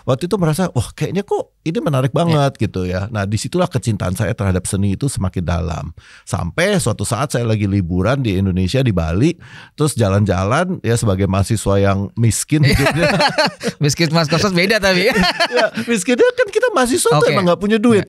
waktu itu merasa wah kayaknya kok ini menarik banget gitu ya. Nah disitulah kecintaan saya terhadap seni itu semakin dalam. Sampai suatu saat saya lagi liburan di Indonesia di Bali, terus jalan-jalan ya sebagai mahasiswa yang miskin hidupnya. Miskin Mas Kosmas beda tapi. Ya, miskinnya kan kita mahasiswa tuh emang gak punya duit.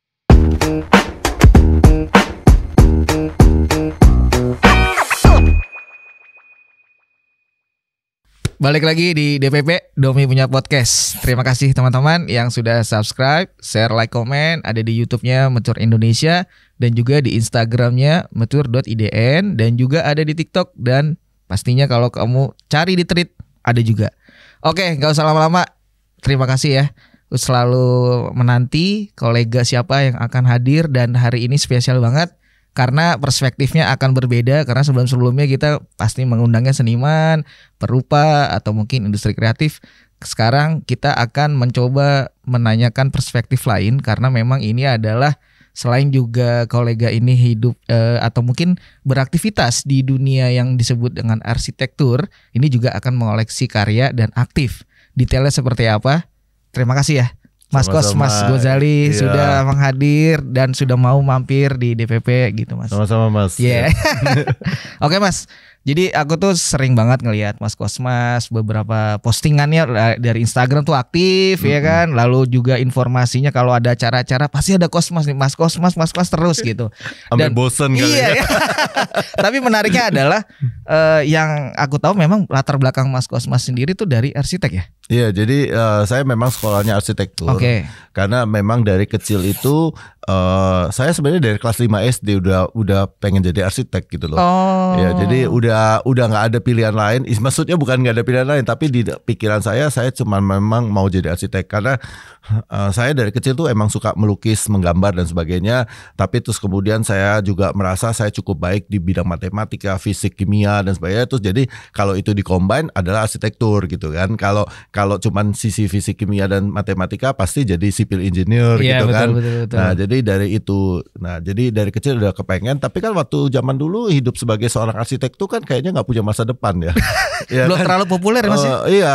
Balik lagi di DPP, Domi Punya Podcast. Terima kasih teman-teman yang sudah subscribe, share, like, komen. Ada di YouTube-nya Mature Indonesia dan juga di Instagram-nya mature.idn dan juga ada di TikTok dan pastinya kalau kamu cari di Tweet ada juga. Oke, gak usah lama-lama. Terima kasih ya. Selalu menanti kolega siapa yang akan hadir dan hari ini spesial banget. Karena perspektifnya akan berbeda. Karena sebelum-sebelumnya kita pasti mengundangnya seniman, perupa, atau mungkin industri kreatif. Sekarang kita akan mencoba menanyakan perspektif lain. Karena memang ini adalah selain juga kolega ini hidup atau mungkin beraktivitas di dunia yang disebut dengan arsitektur. Ini juga akan mengoleksi karya dan aktif. Detailnya seperti apa? Terima kasih ya Mas Kosmas Gozali sudah menghadir dan sudah mau mampir di DPP gitu Mas. Sama-sama Mas. Iya. Oke Mas. Jadi aku tuh sering banget ngelihat Mas Kosmas beberapa postingannya dari Instagram tuh aktif ya kan. Lalu juga informasinya kalau ada acara-acara pasti ada Kosmas nih, Mas Kosmas terus gitu. Sampai bosen kali ya. Tapi menariknya adalah yang aku tahu memang latar belakang Mas Kosmas sendiri tuh dari arsitek ya. Iya, jadi saya memang sekolahnya arsitektur. Karena memang dari kecil itu saya sebenarnya dari kelas 5 SD udah pengen jadi arsitek gitu loh. Ya, jadi udah nggak ada pilihan lain. Maksudnya bukan nggak ada pilihan lain, tapi di pikiran saya cuma memang mau jadi arsitek karena saya dari kecil tuh emang suka melukis, menggambar dan sebagainya. Tapi terus kemudian saya juga merasa saya cukup baik di bidang matematika, fisik, kimia dan sebagainya. Terus jadi kalau itu di-combine adalah arsitektur gitu kan. Kalau cuman sisi fisik, kimia dan matematika pasti jadi civil engineer gitu kan. Betul. Nah, jadi dari itu. Nah, jadi dari kecil udah kepengen. Tapi kan waktu zaman dulu hidup sebagai seorang arsitek tuh kan kayaknya nggak punya masa depan ya. Ya belum kan? Terlalu populer Mas ya? Iya,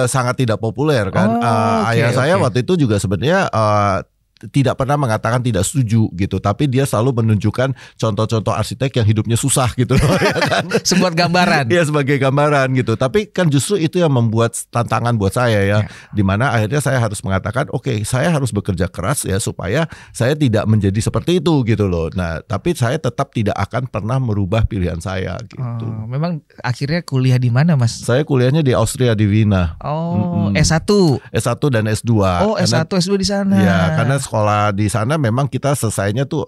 sangat tidak populer kan. Ayah saya waktu itu juga sebenarnya tidak pernah mengatakan tidak setuju gitu, tapi dia selalu menunjukkan contoh-contoh arsitek yang hidupnya susah gitu loh, ya kan? Sebuah gambaran. Iya, sebagai gambaran gitu. Tapi kan justru itu yang membuat tantangan buat saya ya. Dimana akhirnya saya harus mengatakan, oke, saya harus bekerja keras ya supaya saya tidak menjadi seperti itu gitu loh. Nah, tapi saya tetap tidak akan pernah merubah pilihan saya gitu. Memang akhirnya kuliah di mana Mas? Saya kuliahnya di Austria, di Wina. S1 dan S2. S1 S2 di sana. Ya, karena sekolah di sana memang kita selesainya tuh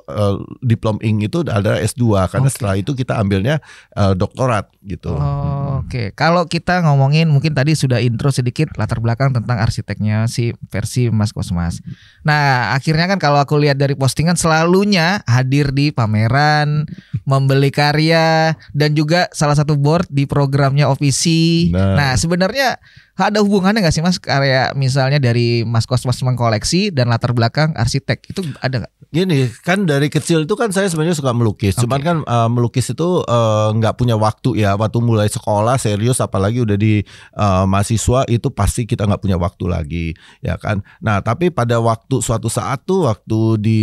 diplom ing itu adalah S2 karena setelah itu kita ambilnya doktorat gitu. Oke. Kalau kita ngomongin mungkin tadi sudah intro sedikit latar belakang tentang arsiteknya si versi Mas Kosmas. Nah, akhirnya kan kalau aku lihat dari postingan selalunya hadir di pameran, membeli karya dan juga salah satu board di programnya Ovisi. Nah, sebenarnya ada hubungannya nggak sih Mas karya misalnya dari Mas Kosmas mengkoleksi dan latar belakang arsitek itu ada nggak? Gini kan dari kecil itu kan saya sebenarnya suka melukis. Cuman kan melukis itu nggak punya waktu ya. Waktu mulai sekolah serius apalagi udah di mahasiswa itu pasti kita nggak punya waktu lagi ya kan. Nah tapi pada suatu saat tuh waktu di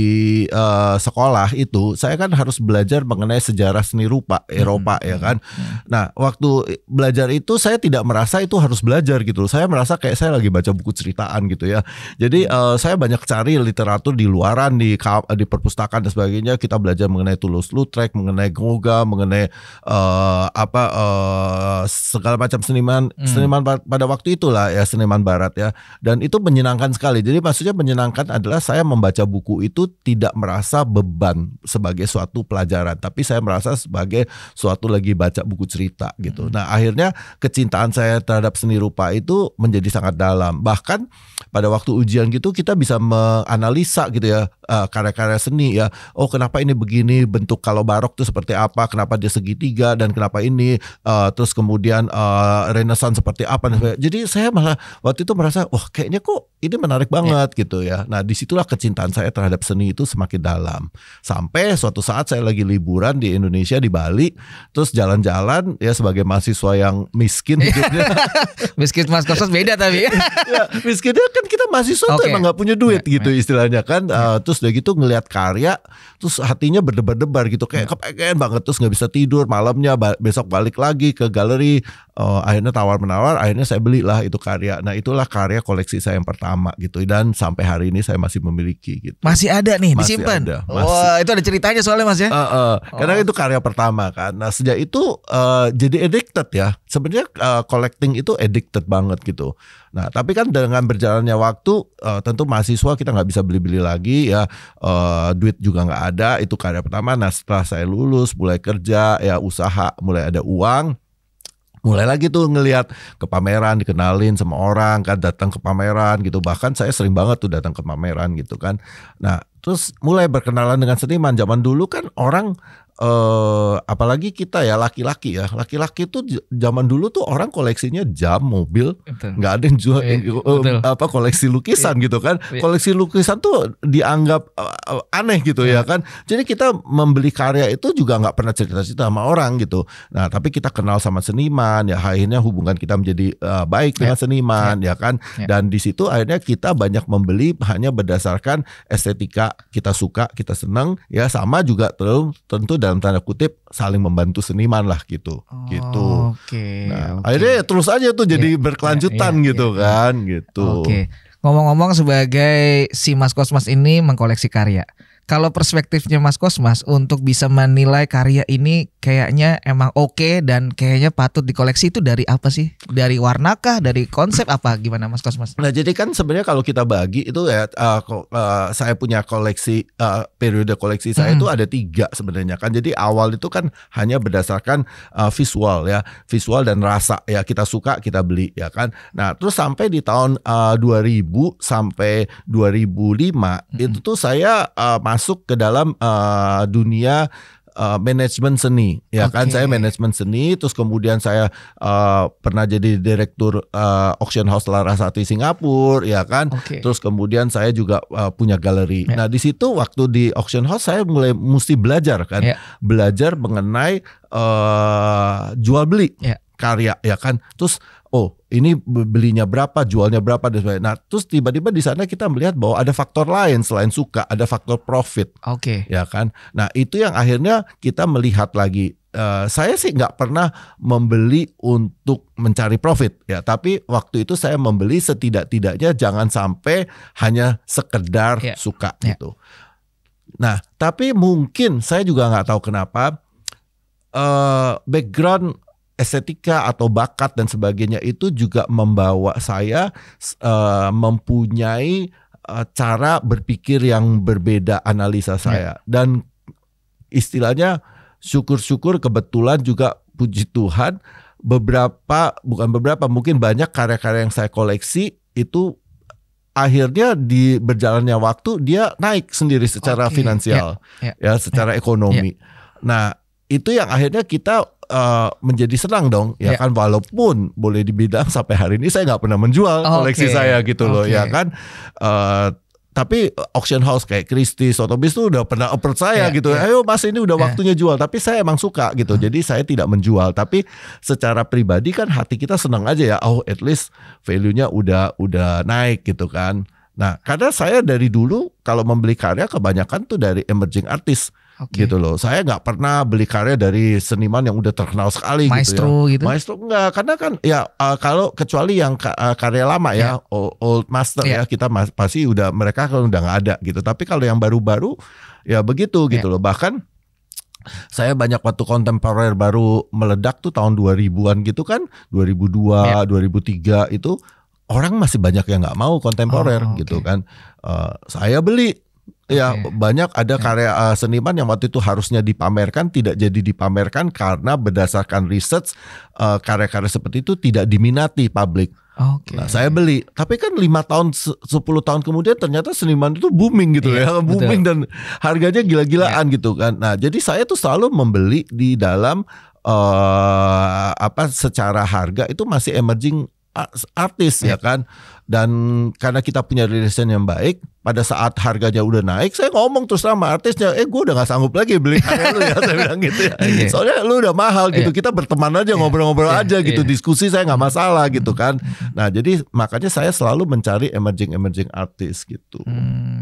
sekolah itu saya kan harus belajar mengenai sejarah seni rupa Eropa ya kan. Nah waktu belajar itu saya tidak merasa itu harus belajar gitu. Saya merasa kayak saya lagi baca buku ceritaan gitu ya. Jadi saya banyak cari literatur di luaran di perpustakaan dan sebagainya. Kita belajar mengenai Toulouse-Lautrec, mengenai Gauguin, mengenai segala macam seniman pada waktu itulah ya, seniman barat ya. Dan itu menyenangkan sekali. Jadi maksudnya menyenangkan adalah saya membaca buku itu tidak merasa beban sebagai suatu pelajaran, tapi saya merasa sebagai suatu lagi baca buku cerita gitu. Nah akhirnya kecintaan saya terhadap seni rupa itu menjadi sangat dalam. Bahkan pada waktu ujian gitu kita bisa menganalisa gitu ya karya-karya seni ya. Oh kenapa ini begini, bentuk kalau barok tuh seperti apa, kenapa dia segitiga, dan kenapa ini terus kemudian Renaissance seperti apa. Jadi saya malah waktu itu merasa wah kayaknya kok ini menarik banget gitu ya. Nah disitulah kecintaan saya terhadap seni itu semakin dalam. Sampai suatu saat saya lagi liburan di Indonesia, di Bali, terus jalan-jalan ya sebagai mahasiswa yang miskin hidupnya. Miskin Mas Kosmas beda tapi. Ya, miskinnya kan kita mahasiswa tuh emang gak punya duit gitu istilahnya kan. Terus udah gitu ngelihat karya, terus hatinya berdebar-debar gitu, kayak kepengen banget, terus gak bisa tidur malamnya, besok balik lagi ke galeri. Akhirnya tawar-menawar, akhirnya saya belilah itu karya. Nah itulah karya koleksi saya yang pertama gitu, dan sampai hari ini saya masih memiliki gitu. Masih ada nih, disimpan. Wah itu ada ceritanya soalnya Mas ya. Karena itu karya pertama kan. Nah sejak itu jadi addicted ya. Sebenarnya collecting itu addicted banget gitu. Nah tapi kan dengan berjalannya waktu, tentu mahasiswa kita nggak bisa beli-beli lagi ya, duit juga nggak ada. Itu karya pertama. Nah setelah saya lulus, mulai kerja ya, usaha, mulai ada uang, mulai lagi tuh ngelihat ke pameran, dikenalin sama orang kan, datang ke pameran gitu. Bahkan saya sering banget tuh datang ke pameran gitu kan. Nah terus mulai berkenalan dengan seniman. Zaman dulu kan orang apalagi kita ya laki-laki itu zaman dulu tuh orang koleksinya jam, mobil, nggak ada yang jual koleksi lukisan gitu kan. Koleksi lukisan tuh dianggap aneh gitu ya kan. Jadi kita membeli karya itu juga nggak pernah cerita-cerita sama orang gitu. Nah tapi kita kenal sama seniman ya, akhirnya hubungan kita menjadi baik dengan seniman ya kan. Dan di situ akhirnya kita banyak membeli hanya berdasarkan estetika, kita suka, kita senang ya, sama juga tentu dalam tanda kutip saling membantu seniman lah gitu. Nah, akhirnya ya terus aja tuh jadi berkelanjutan gitu kan gitu. Ngomong-ngomong, sebagai si Mas Kosmas ini mengkoleksi karya, kalau perspektifnya Mas Kosmas untuk bisa menilai karya ini kayaknya emang oke dan kayaknya patut dikoleksi, itu dari apa sih? Dari warna kah? Dari konsep apa? Gimana Mas Kosmas? Nah jadi kan sebenarnya kalau kita bagi itu ya, saya punya koleksi, periode koleksi saya itu ada 3 sebenarnya kan. Jadi awal itu kan hanya berdasarkan visual ya, visual dan rasa ya, kita suka kita beli ya kan. Nah terus sampai di tahun 2000 sampai 2005 itu tuh saya masuk ke dalam dunia manajemen seni ya kan. Saya manajemen seni, terus kemudian saya pernah jadi direktur auction house Larasati Singapura ya kan. Terus kemudian saya juga punya galeri. Nah di situ waktu di auction house saya mulai mesti belajar kan, belajar mengenai jual beli karya ya kan. Terus ini belinya berapa, jualnya berapa dan sebagainya. Nah, terus tiba-tiba di sana kita melihat bahwa ada faktor lain selain suka, ada faktor profit. Ya kan? Nah, itu yang akhirnya kita melihat lagi. Saya sih nggak pernah membeli untuk mencari profit ya, tapi waktu itu saya membeli setidak-tidaknya jangan sampai hanya sekedar suka gitu. Nah, tapi mungkin saya juga nggak tahu kenapa background estetika atau bakat dan sebagainya itu juga membawa saya mempunyai cara berpikir yang berbeda, analisa saya. Dan istilahnya syukur-syukur kebetulan juga puji Tuhan mungkin banyak karya-karya yang saya koleksi itu akhirnya di berjalannya waktu dia naik sendiri secara finansial ya, secara ekonomi. Nah itu yang akhirnya kita menjadi senang dong ya kan, walaupun boleh dibilang sampai hari ini saya nggak pernah menjual koleksi saya gitu loh ya kan. Tapi auction house kayak Christie's, Sotheby's tuh udah pernah approach saya gitu, ayo Mas ini udah waktunya jual, tapi saya emang suka gitu, jadi saya tidak menjual. Tapi secara pribadi kan hati kita senang aja ya, at least value-nya udah naik gitu kan. Nah karena saya dari dulu kalau membeli karya kebanyakan tuh dari emerging artist. Gitu loh. Saya nggak pernah beli karya dari seniman yang udah terkenal sekali maestro gitu ya. Maestro enggak, karena kan ya kalau kecuali yang karya lama ya, old master ya, kita pasti mereka kan udah nggak ada gitu. Tapi kalau yang baru-baru ya begitu gitu loh. Bahkan saya banyak waktu kontemporer baru meledak tuh tahun 2000-an gitu kan, 2002, 2003 itu orang masih banyak yang nggak mau kontemporer gitu kan. Saya beli Ya, banyak ada karya seniman yang waktu itu harusnya dipamerkan, tidak jadi dipamerkan karena berdasarkan research karya-karya seperti itu tidak diminati publik. Nah, saya beli, tapi kan 5 tahun 10 tahun kemudian ternyata seniman itu booming gitu ya, booming dan harganya gila-gilaan gitu kan. Nah, jadi saya tuh selalu membeli di dalam secara harga itu masih emerging artis ya kan. Dan karena kita punya relation yang baik, pada saat harganya udah naik, saya ngomong terus sama artisnya, gue udah gak sanggup lagi beli karya lu ya, saya bilang gitu ya. Soalnya lu udah mahal gitu, kita berteman aja, ngobrol-ngobrol aja gitu, diskusi saya gak masalah gitu kan. Nah jadi makanya saya selalu mencari emerging artis gitu.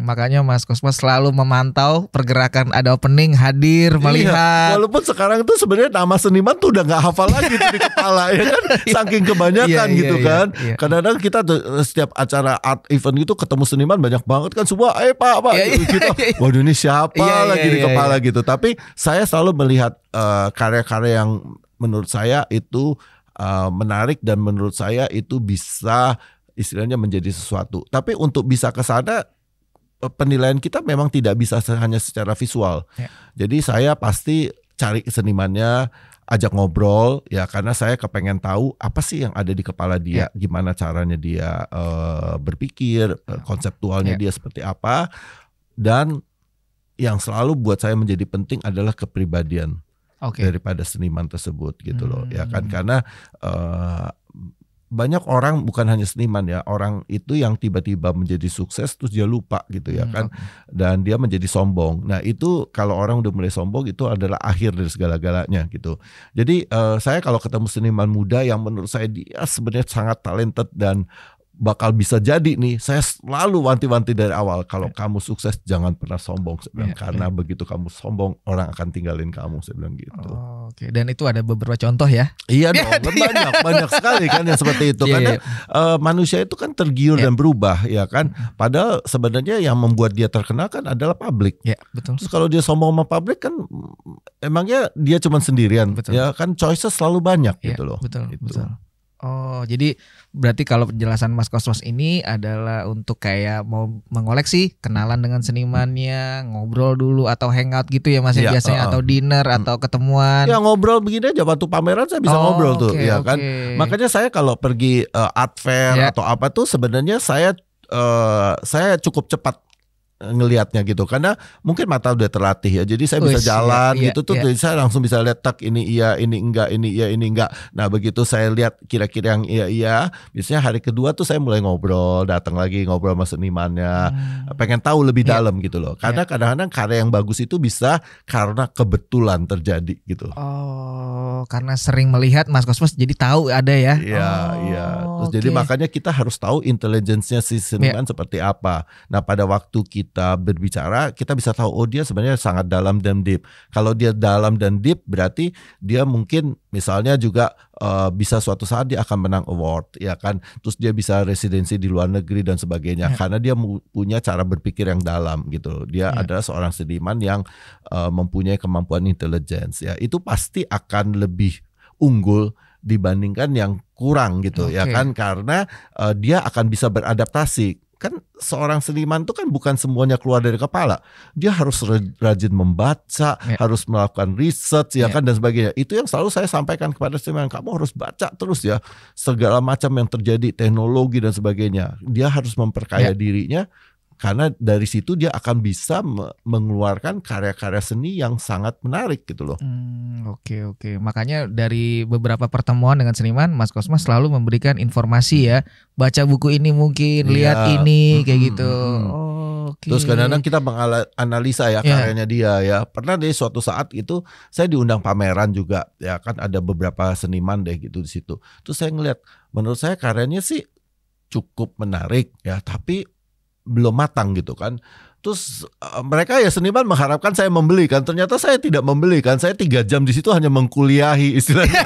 Makanya Mas Cosmos selalu memantau pergerakan, ada opening, hadir, melihat. Walaupun sekarang itu sebenarnya nama seniman tuh udah gak hafal lagi tuh di kepala ya kan, saking kebanyakan gitu kan. Kadang-kadang kita setiap acara art event gitu ketemu seniman banyak banget kan, semua pak gitu. Waduh ini siapa lagi di kepala gitu. Tapi saya selalu melihat karya-karya yang menurut saya itu menarik dan menurut saya itu bisa istilahnya menjadi sesuatu. Tapi untuk bisa ke sana penilaian kita memang tidak bisa hanya secara visual. Jadi saya pasti cari senimannya, ajak ngobrol ya, karena saya kepengen tahu apa sih yang ada di kepala dia, gimana caranya dia berpikir, konseptualnya dia seperti apa. Dan yang selalu buat saya menjadi penting adalah kepribadian daripada seniman tersebut gitu loh ya kan, karena banyak orang, bukan hanya seniman ya, orang itu yang tiba-tiba menjadi sukses terus dia lupa gitu ya kan, dan dia menjadi sombong. Nah itu kalau orang udah mulai sombong itu adalah akhir dari segala-galanya gitu. Jadi saya kalau ketemu seniman muda yang menurut saya dia sebenarnya sangat talented dan bakal bisa jadi nih, saya selalu wanti-wanti dari awal, kalau kamu sukses jangan pernah sombong, saya bilang, karena begitu kamu sombong orang akan tinggalin kamu, saya bilang gitu. Dan itu ada beberapa contoh ya? Iya dong, banyak sekali kan yang seperti itu. Karena manusia itu kan tergiur dan berubah ya kan. Padahal sebenarnya yang membuat dia terkenal kan adalah publik. Betul. Terus kalau dia sombong sama publik kan emangnya dia cuma sendirian, ya kan, choices selalu banyak gitu loh. Betul. Jadi berarti kalau penjelasan Mas Cosmos ini adalah untuk kayak mau mengoleksi, kenalan dengan senimannya, ngobrol dulu atau hangout gitu ya Mas, biasanya atau dinner atau ketemuan. Ya ngobrol begini aja, waktu pameran saya bisa ngobrol tuh ya kan. Makanya saya kalau pergi art fair atau apa tuh sebenarnya saya cukup cepat ngelihatnya gitu, karena mungkin mata udah terlatih ya, jadi saya bisa jalan gitu tuh, jadi saya langsung bisa lihat tak ini iya, ini enggak, ini iya, ini enggak. Nah begitu saya lihat kira-kira yang iya, biasanya hari kedua tuh saya mulai ngobrol, datang lagi ngobrol sama senimannya, pengen tahu lebih dalam gitu loh. Karena kadang-kadang karya yang bagus itu bisa karena kebetulan terjadi gitu. Karena sering melihat Mas Cosmos jadi tahu ada ya. Iya. Terus jadi makanya kita harus tahu intelligence-nya si seniman seperti apa. Nah pada waktu kita berbicara, kita bisa tahu dia sebenarnya sangat dalam dan deep. Kalau dia dalam dan deep berarti dia mungkin misalnya juga bisa suatu saat dia akan menang award ya kan. Terus dia bisa residensi di luar negeri dan sebagainya, karena dia punya cara berpikir yang dalam gitu. Dia adalah seorang seniman yang mempunyai kemampuan intelligence ya. Itu pasti akan lebih unggul dibandingkan yang kurang gitu ya kan, karena dia akan bisa beradaptasi. Kan seorang seniman itu kan bukan semuanya keluar dari kepala. Dia harus rajin membaca, harus melakukan research ya kan dan sebagainya. Itu yang selalu saya sampaikan kepada seniman, kamu harus baca terus ya segala macam yang terjadi, teknologi dan sebagainya. Dia harus memperkaya dirinya, karena dari situ dia akan bisa mengeluarkan karya-karya seni yang sangat menarik gitu loh. Oke. Makanya dari beberapa pertemuan dengan seniman, Mas Cosmos selalu memberikan informasi ya. Baca buku ini mungkin, lihat ini kayak gitu. Terus kadang-kadang kita menganalisa ya karyanya dia ya. Pernah deh suatu saat itu saya diundang pameran juga ya kan, ada beberapa seniman deh gitu di situ. Terus saya ngeliat, menurut saya karyanya sih cukup menarik ya, tapi belum matang gitu kan. Terus mereka ya seniman mengharapkan saya membeli kan, ternyata saya tidak membeli kan. Saya 3 jam di situ hanya mengkuliahi istilahnya.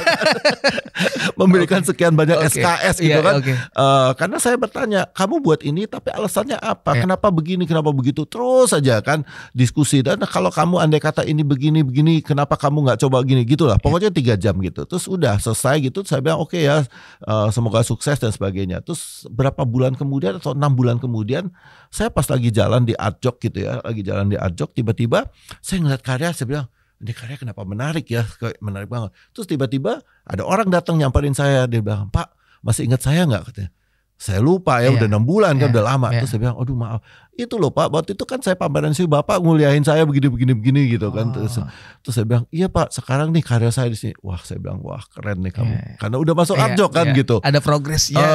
memberikan sekian banyak SKS gitu kan. Karena saya bertanya, kamu buat ini tapi alasannya apa? Kenapa begini, kenapa begitu? Terus saja kan diskusi. Dan kalau kamu andai kata ini begini, kenapa kamu nggak coba gini? Gitulah. Pokoknya 3 jam gitu. Terus udah selesai gitu. Saya bilang oke ya, semoga sukses dan sebagainya. Terus berapa bulan kemudian atau 6 bulan kemudian, saya pas lagi jalan di Art Jog gitu ya, tiba-tiba saya ngeliat karya, saya bilang, ini karya kenapa menarik ya, menarik banget. Terus tiba-tiba ada orang datang nyamperin saya, dia bilang, Pak masih ingat saya nggak, katanya. Saya lupa ya, udah 6 bulan kan, udah lama. Terus saya bilang, aduh maaf, itu loh Pak, waktu itu kan saya pameran sih, Bapak nguliahin saya begini gitu kan. Terus saya bilang, iya Pak, sekarang nih karya saya di sini. Wah, saya bilang, wah keren nih kamu, karena udah masuk Art Jog kan gitu. Ada progresnya.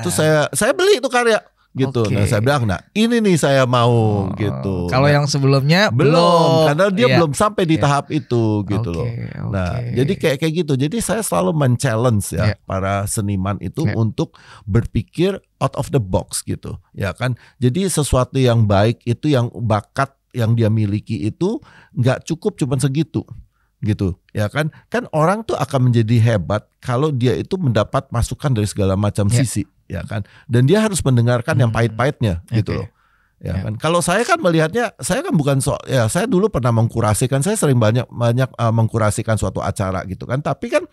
Terus saya beli itu karya. Gitu. Nah saya bilang, nah ini nih saya mau gitu. Kalau yang sebelumnya belum, karena dia belum sampai di tahap itu gitu loh. Nah jadi kayak gitu. Jadi saya selalu men-challenge ya para seniman itu untuk berpikir out of the box gitu, ya kan. Jadi sesuatu yang baik itu, yang bakat yang dia miliki itu nggak cukup cuman segitu. Gitu ya kan orang tuh akan menjadi hebat kalau dia itu mendapat masukan dari segala macam sisi, ya kan, dan dia harus mendengarkan yang pahit-pahitnya gitu loh, ya kan. Kalau saya kan melihatnya, saya kan bukan saya dulu pernah mengkurasikan, saya sering banyak mengkurasikan suatu acara gitu kan, tapi kan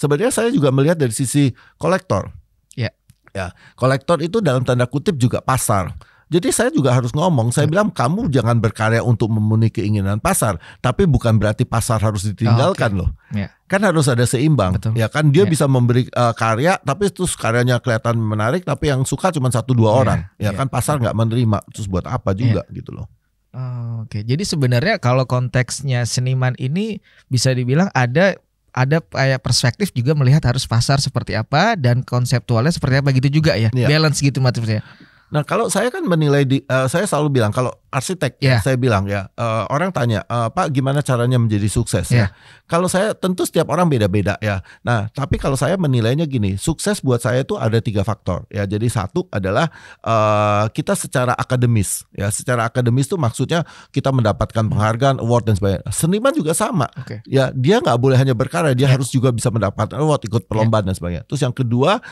sebenarnya saya juga melihat dari sisi kolektor. Ya, kolektor itu dalam tanda kutip juga pasar. Jadi saya juga harus ngomong, saya bilang kamu jangan berkarya untuk memenuhi keinginan pasar, tapi bukan berarti pasar harus ditinggalkan loh. Kan harus ada seimbang. Betul. Ya kan dia bisa memberi karya, tapi terus karyanya kelihatan menarik, tapi yang suka cuma 1-2 orang. Ya kan pasar nggak menerima, terus buat apa juga gitu loh. Oke, jadi sebenarnya kalau konteksnya seniman ini bisa dibilang ada kayak perspektif juga melihat harus pasar seperti apa dan konseptualnya seperti apa gitu juga ya. Balance gitu maksudnya. Nah kalau saya kan menilai saya selalu bilang kalau arsitek saya bilang orang tanya Pak gimana caranya menjadi sukses ya. Kalau saya tentu setiap orang beda-beda ya. Nah tapi kalau saya menilainya gini, sukses buat saya itu ada 3 faktor ya. Jadi satu adalah kita secara akademis ya. Secara akademis itu maksudnya kita mendapatkan penghargaan, award dan sebagainya. Seniman juga sama ya, dia nggak boleh hanya berkarya, dia harus juga bisa mendapatkan award, ikut perlombaan dan sebagainya. Terus yang kedua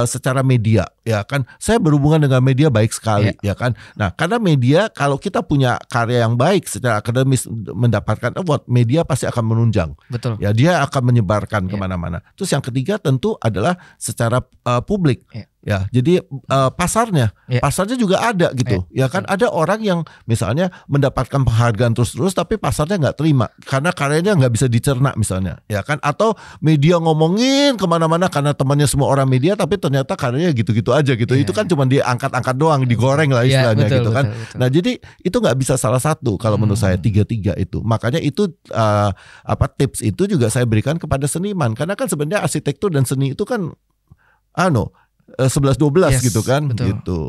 secara media ya kan, saya berhubungan dengan media baik sekali ya kan. Nah karena media, kalau kita punya karya yang baik secara akademis mendapatkan award, media pasti akan menunjang. Betul. Ya dia akan menyebarkan kemana-mana. Terus yang ketiga tentu adalah secara publik. Ya, jadi pasarnya juga ada gitu, ya kan. Ada orang yang misalnya mendapatkan penghargaan terus-terus, tapi pasarnya nggak terima karena karyanya nggak bisa dicerna misalnya, ya kan. Atau media ngomongin kemana-mana karena temannya semua orang media, tapi ternyata karyanya gitu-gitu aja gitu. Itu kan cuma diangkat-angkat doang, digoreng lah istilahnya gitu kan. Betul. Nah jadi itu nggak bisa salah satu kalau menurut saya, 3 itu. Makanya itu tips itu juga saya berikan kepada seniman, karena kan sebenarnya arsitektur dan seni itu kan 11-12 gitu kan. Betul. Gitu.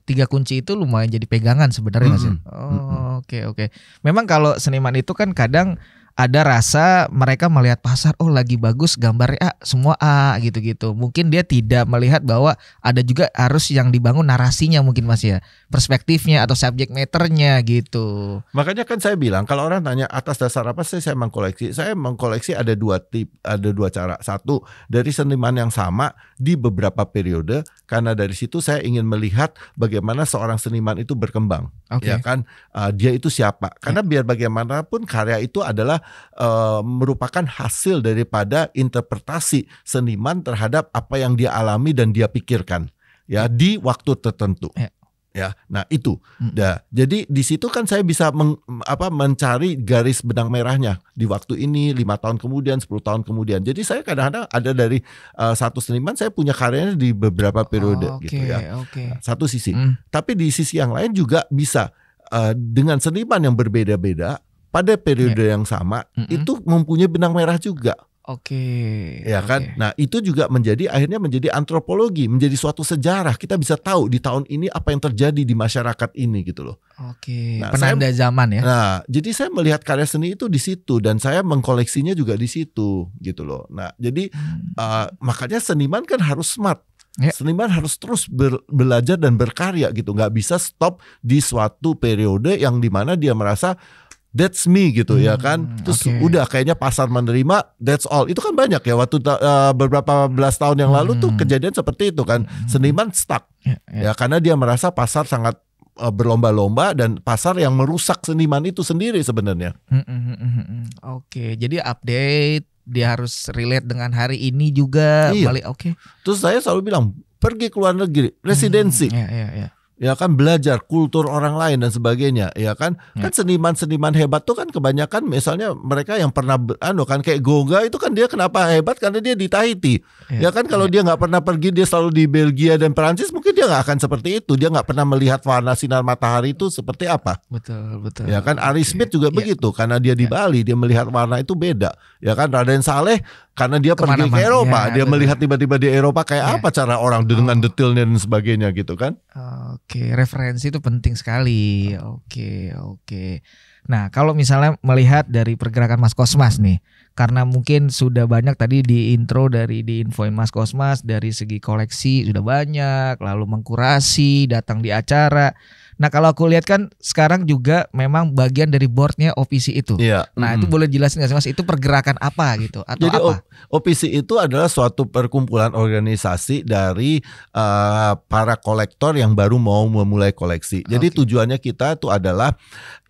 3 kunci itu lumayan jadi pegangan sebenarnya Mas. Oke. Memang kalau seniman itu kan kadang ada rasa mereka melihat pasar, oh lagi bagus gambarnya semua A gitu-gitu. Mungkin dia tidak melihat bahwa ada juga harus yang dibangun narasinya mungkin Mas ya. Perspektifnya atau subject matternya gitu. Makanya kan saya bilang kalau orang tanya atas dasar apa sih saya mengkoleksi. Saya mengkoleksi ada 2 cara. Satu, dari seniman yang sama di beberapa periode, karena dari situ saya ingin melihat bagaimana seorang seniman itu berkembang. Ya kan, dia itu siapa? Karena biar bagaimanapun karya itu adalah merupakan hasil daripada interpretasi seniman terhadap apa yang dia alami dan dia pikirkan ya di waktu tertentu. Ya, nah itu. Jadi di situ kan saya bisa mencari garis benang merahnya di waktu ini, 5 tahun kemudian, 10 tahun kemudian. Jadi saya kadang-kadang ada dari satu seniman, saya punya karyanya di beberapa periode gitu ya. Satu sisi. Tapi di sisi yang lain juga bisa dengan seniman yang berbeda-beda pada periode yang sama itu mempunyai benang merah juga. Ya kan. Nah itu juga akhirnya menjadi antropologi, menjadi suatu sejarah. Kita bisa tahu di tahun ini apa yang terjadi di masyarakat ini gitu loh. Nah, penanda zaman ya. Nah jadi saya melihat karya seni itu di situ, dan saya mengkoleksinya juga di situ gitu loh. Nah jadi makanya seniman kan harus smart. Seniman harus terus belajar dan berkarya gitu. Nggak bisa stop di suatu periode yang dimana dia merasa that's me gitu ya kan. Terus udah kayaknya pasar menerima, that's all. Itu kan banyak ya waktu beberapa belas tahun yang lalu tuh kejadian seperti itu kan. Seniman stuck ya karena dia merasa pasar sangat berlomba-lomba dan pasar yang merusak seniman itu sendiri sebenarnya. Oke, jadi update dia harus relate dengan hari ini juga. Iya. Terus saya selalu bilang pergi ke luar negeri, residensi. Ya kan belajar kultur orang lain dan sebagainya, ya kan. Kan seniman-seniman hebat tuh kan kebanyakan misalnya mereka yang pernah kan kayak Goga itu kan dia kenapa hebat karena dia di Tahiti. Ya kan kalau dia nggak pernah pergi, dia selalu di Belgia dan Perancis, mungkin dia nggak akan seperti itu. Dia nggak pernah melihat warna sinar matahari itu seperti apa. Betul. Ya kan Ari Smith juga begitu karena dia di Bali, dia melihat warna itu beda. Ya kan Raden Saleh karena dia pergi ke Eropa, dia melihat tiba-tiba di Eropa kayak apa cara orang dengan detailnya dan sebagainya gitu kan. Oke, referensi itu penting sekali. Oke. Nah, kalau misalnya melihat dari pergerakan Mas Cosmas nih, karena mungkin sudah banyak tadi di intro dari diinfoin Mas Cosmas dari segi koleksi sudah banyak, lalu mengkurasi, datang di acara. Nah, kalau aku lihat kan sekarang juga memang bagian dari boardnya OPC itu. Iya. Nah, itu boleh jelasin nggak sih Mas? Itu pergerakan apa gitu? Atau jadi apa? OPC itu adalah suatu perkumpulan organisasi dari para kolektor yang baru mau memulai koleksi. Jadi tujuannya kita itu adalah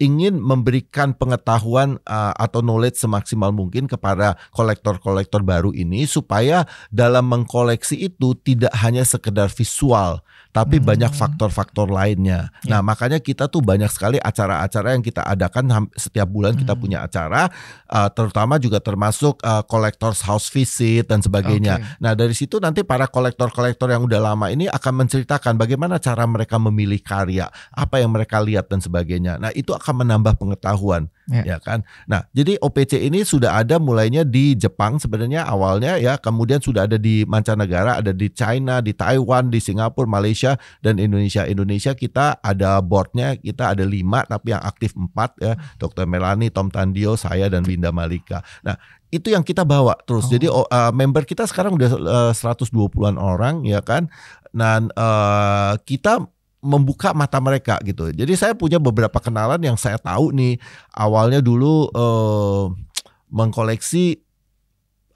ingin memberikan pengetahuan atau knowledge semaksimal mungkin kepada kolektor-kolektor baru ini supaya dalam mengkoleksi itu tidak hanya sekedar visual, tapi banyak faktor-faktor lainnya. Nah, makanya kita tuh banyak sekali acara-acara yang kita adakan setiap bulan. Kita punya acara, terutama juga termasuk collectors house visit dan sebagainya. Nah, dari situ nanti para kolektor-kolektor yang udah lama ini akan menceritakan bagaimana cara mereka memilih karya, apa yang mereka lihat dan sebagainya. Nah, itu akan menambah pengetahuan, ya kan. Nah, jadi OPC ini sudah ada mulainya di Jepang sebenarnya awalnya ya, kemudian sudah ada di mancanegara, ada di China, di Taiwan, di Singapura, Malaysia dan Indonesia. Indonesia kita ada boardnya, kita ada 5 tapi yang aktif 4 ya, Dr. Melani, Tom Tandio, saya dan Winda Malika. Nah, itu yang kita bawa terus. Jadi member kita sekarang udah 120-an orang ya kan. Dan kita membuka mata mereka gitu. Jadi saya punya beberapa kenalan yang saya tahu nih awalnya dulu mengkoleksi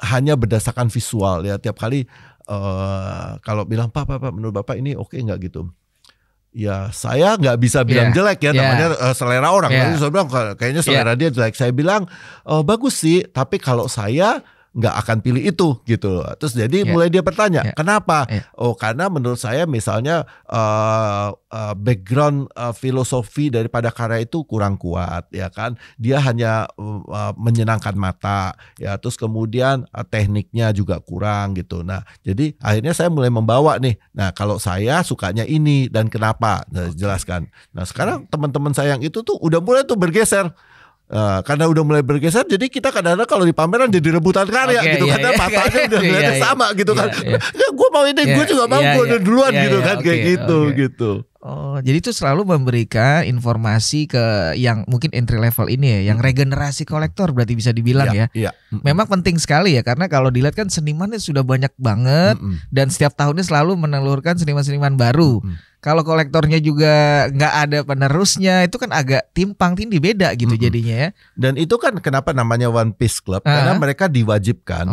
hanya berdasarkan visual ya. Tiap kali kalau bilang Pak menurut Bapak ini oke nggak gitu. Ya saya nggak bisa bilang jelek ya, namanya selera orang. Lalu saya bilang kayaknya selera dia jelek. Saya bilang bagus sih, tapi kalau saya nggak akan pilih itu gitu. Terus jadi mulai dia bertanya kenapa? Oh karena menurut saya misalnya background filosofi daripada karya itu kurang kuat ya kan. Dia hanya menyenangkan mata ya. Terus kemudian tekniknya juga kurang gitu. Nah jadi akhirnya saya mulai membawa nih. Nah kalau saya sukanya ini dan kenapa? Nah, jelaskan. Nah sekarang teman-teman saya yang itu tuh udah mulai tuh bergeser. Karena udah mulai bergeser, jadi kita kadang-kadang kalau di pameran jadi rebutan karya gitu, karena matanya udah ngeliatnya sama gitu kan. Gue mau ini, gue juga mau, gue udah duluan gitu kan, kayak gitu. Oh, jadi itu selalu memberikan informasi ke yang mungkin entry level ini ya, yang regenerasi kolektor berarti bisa dibilang ya. Memang penting sekali ya, karena kalau dilihat kan senimannya sudah banyak banget dan setiap tahunnya selalu menelurkan seniman-seniman baru. Kalau kolektornya juga nggak ada penerusnya, itu kan agak timpang tindih, beda gitu jadinya ya. Dan itu kan kenapa namanya One Piece Club, karena mereka diwajibkan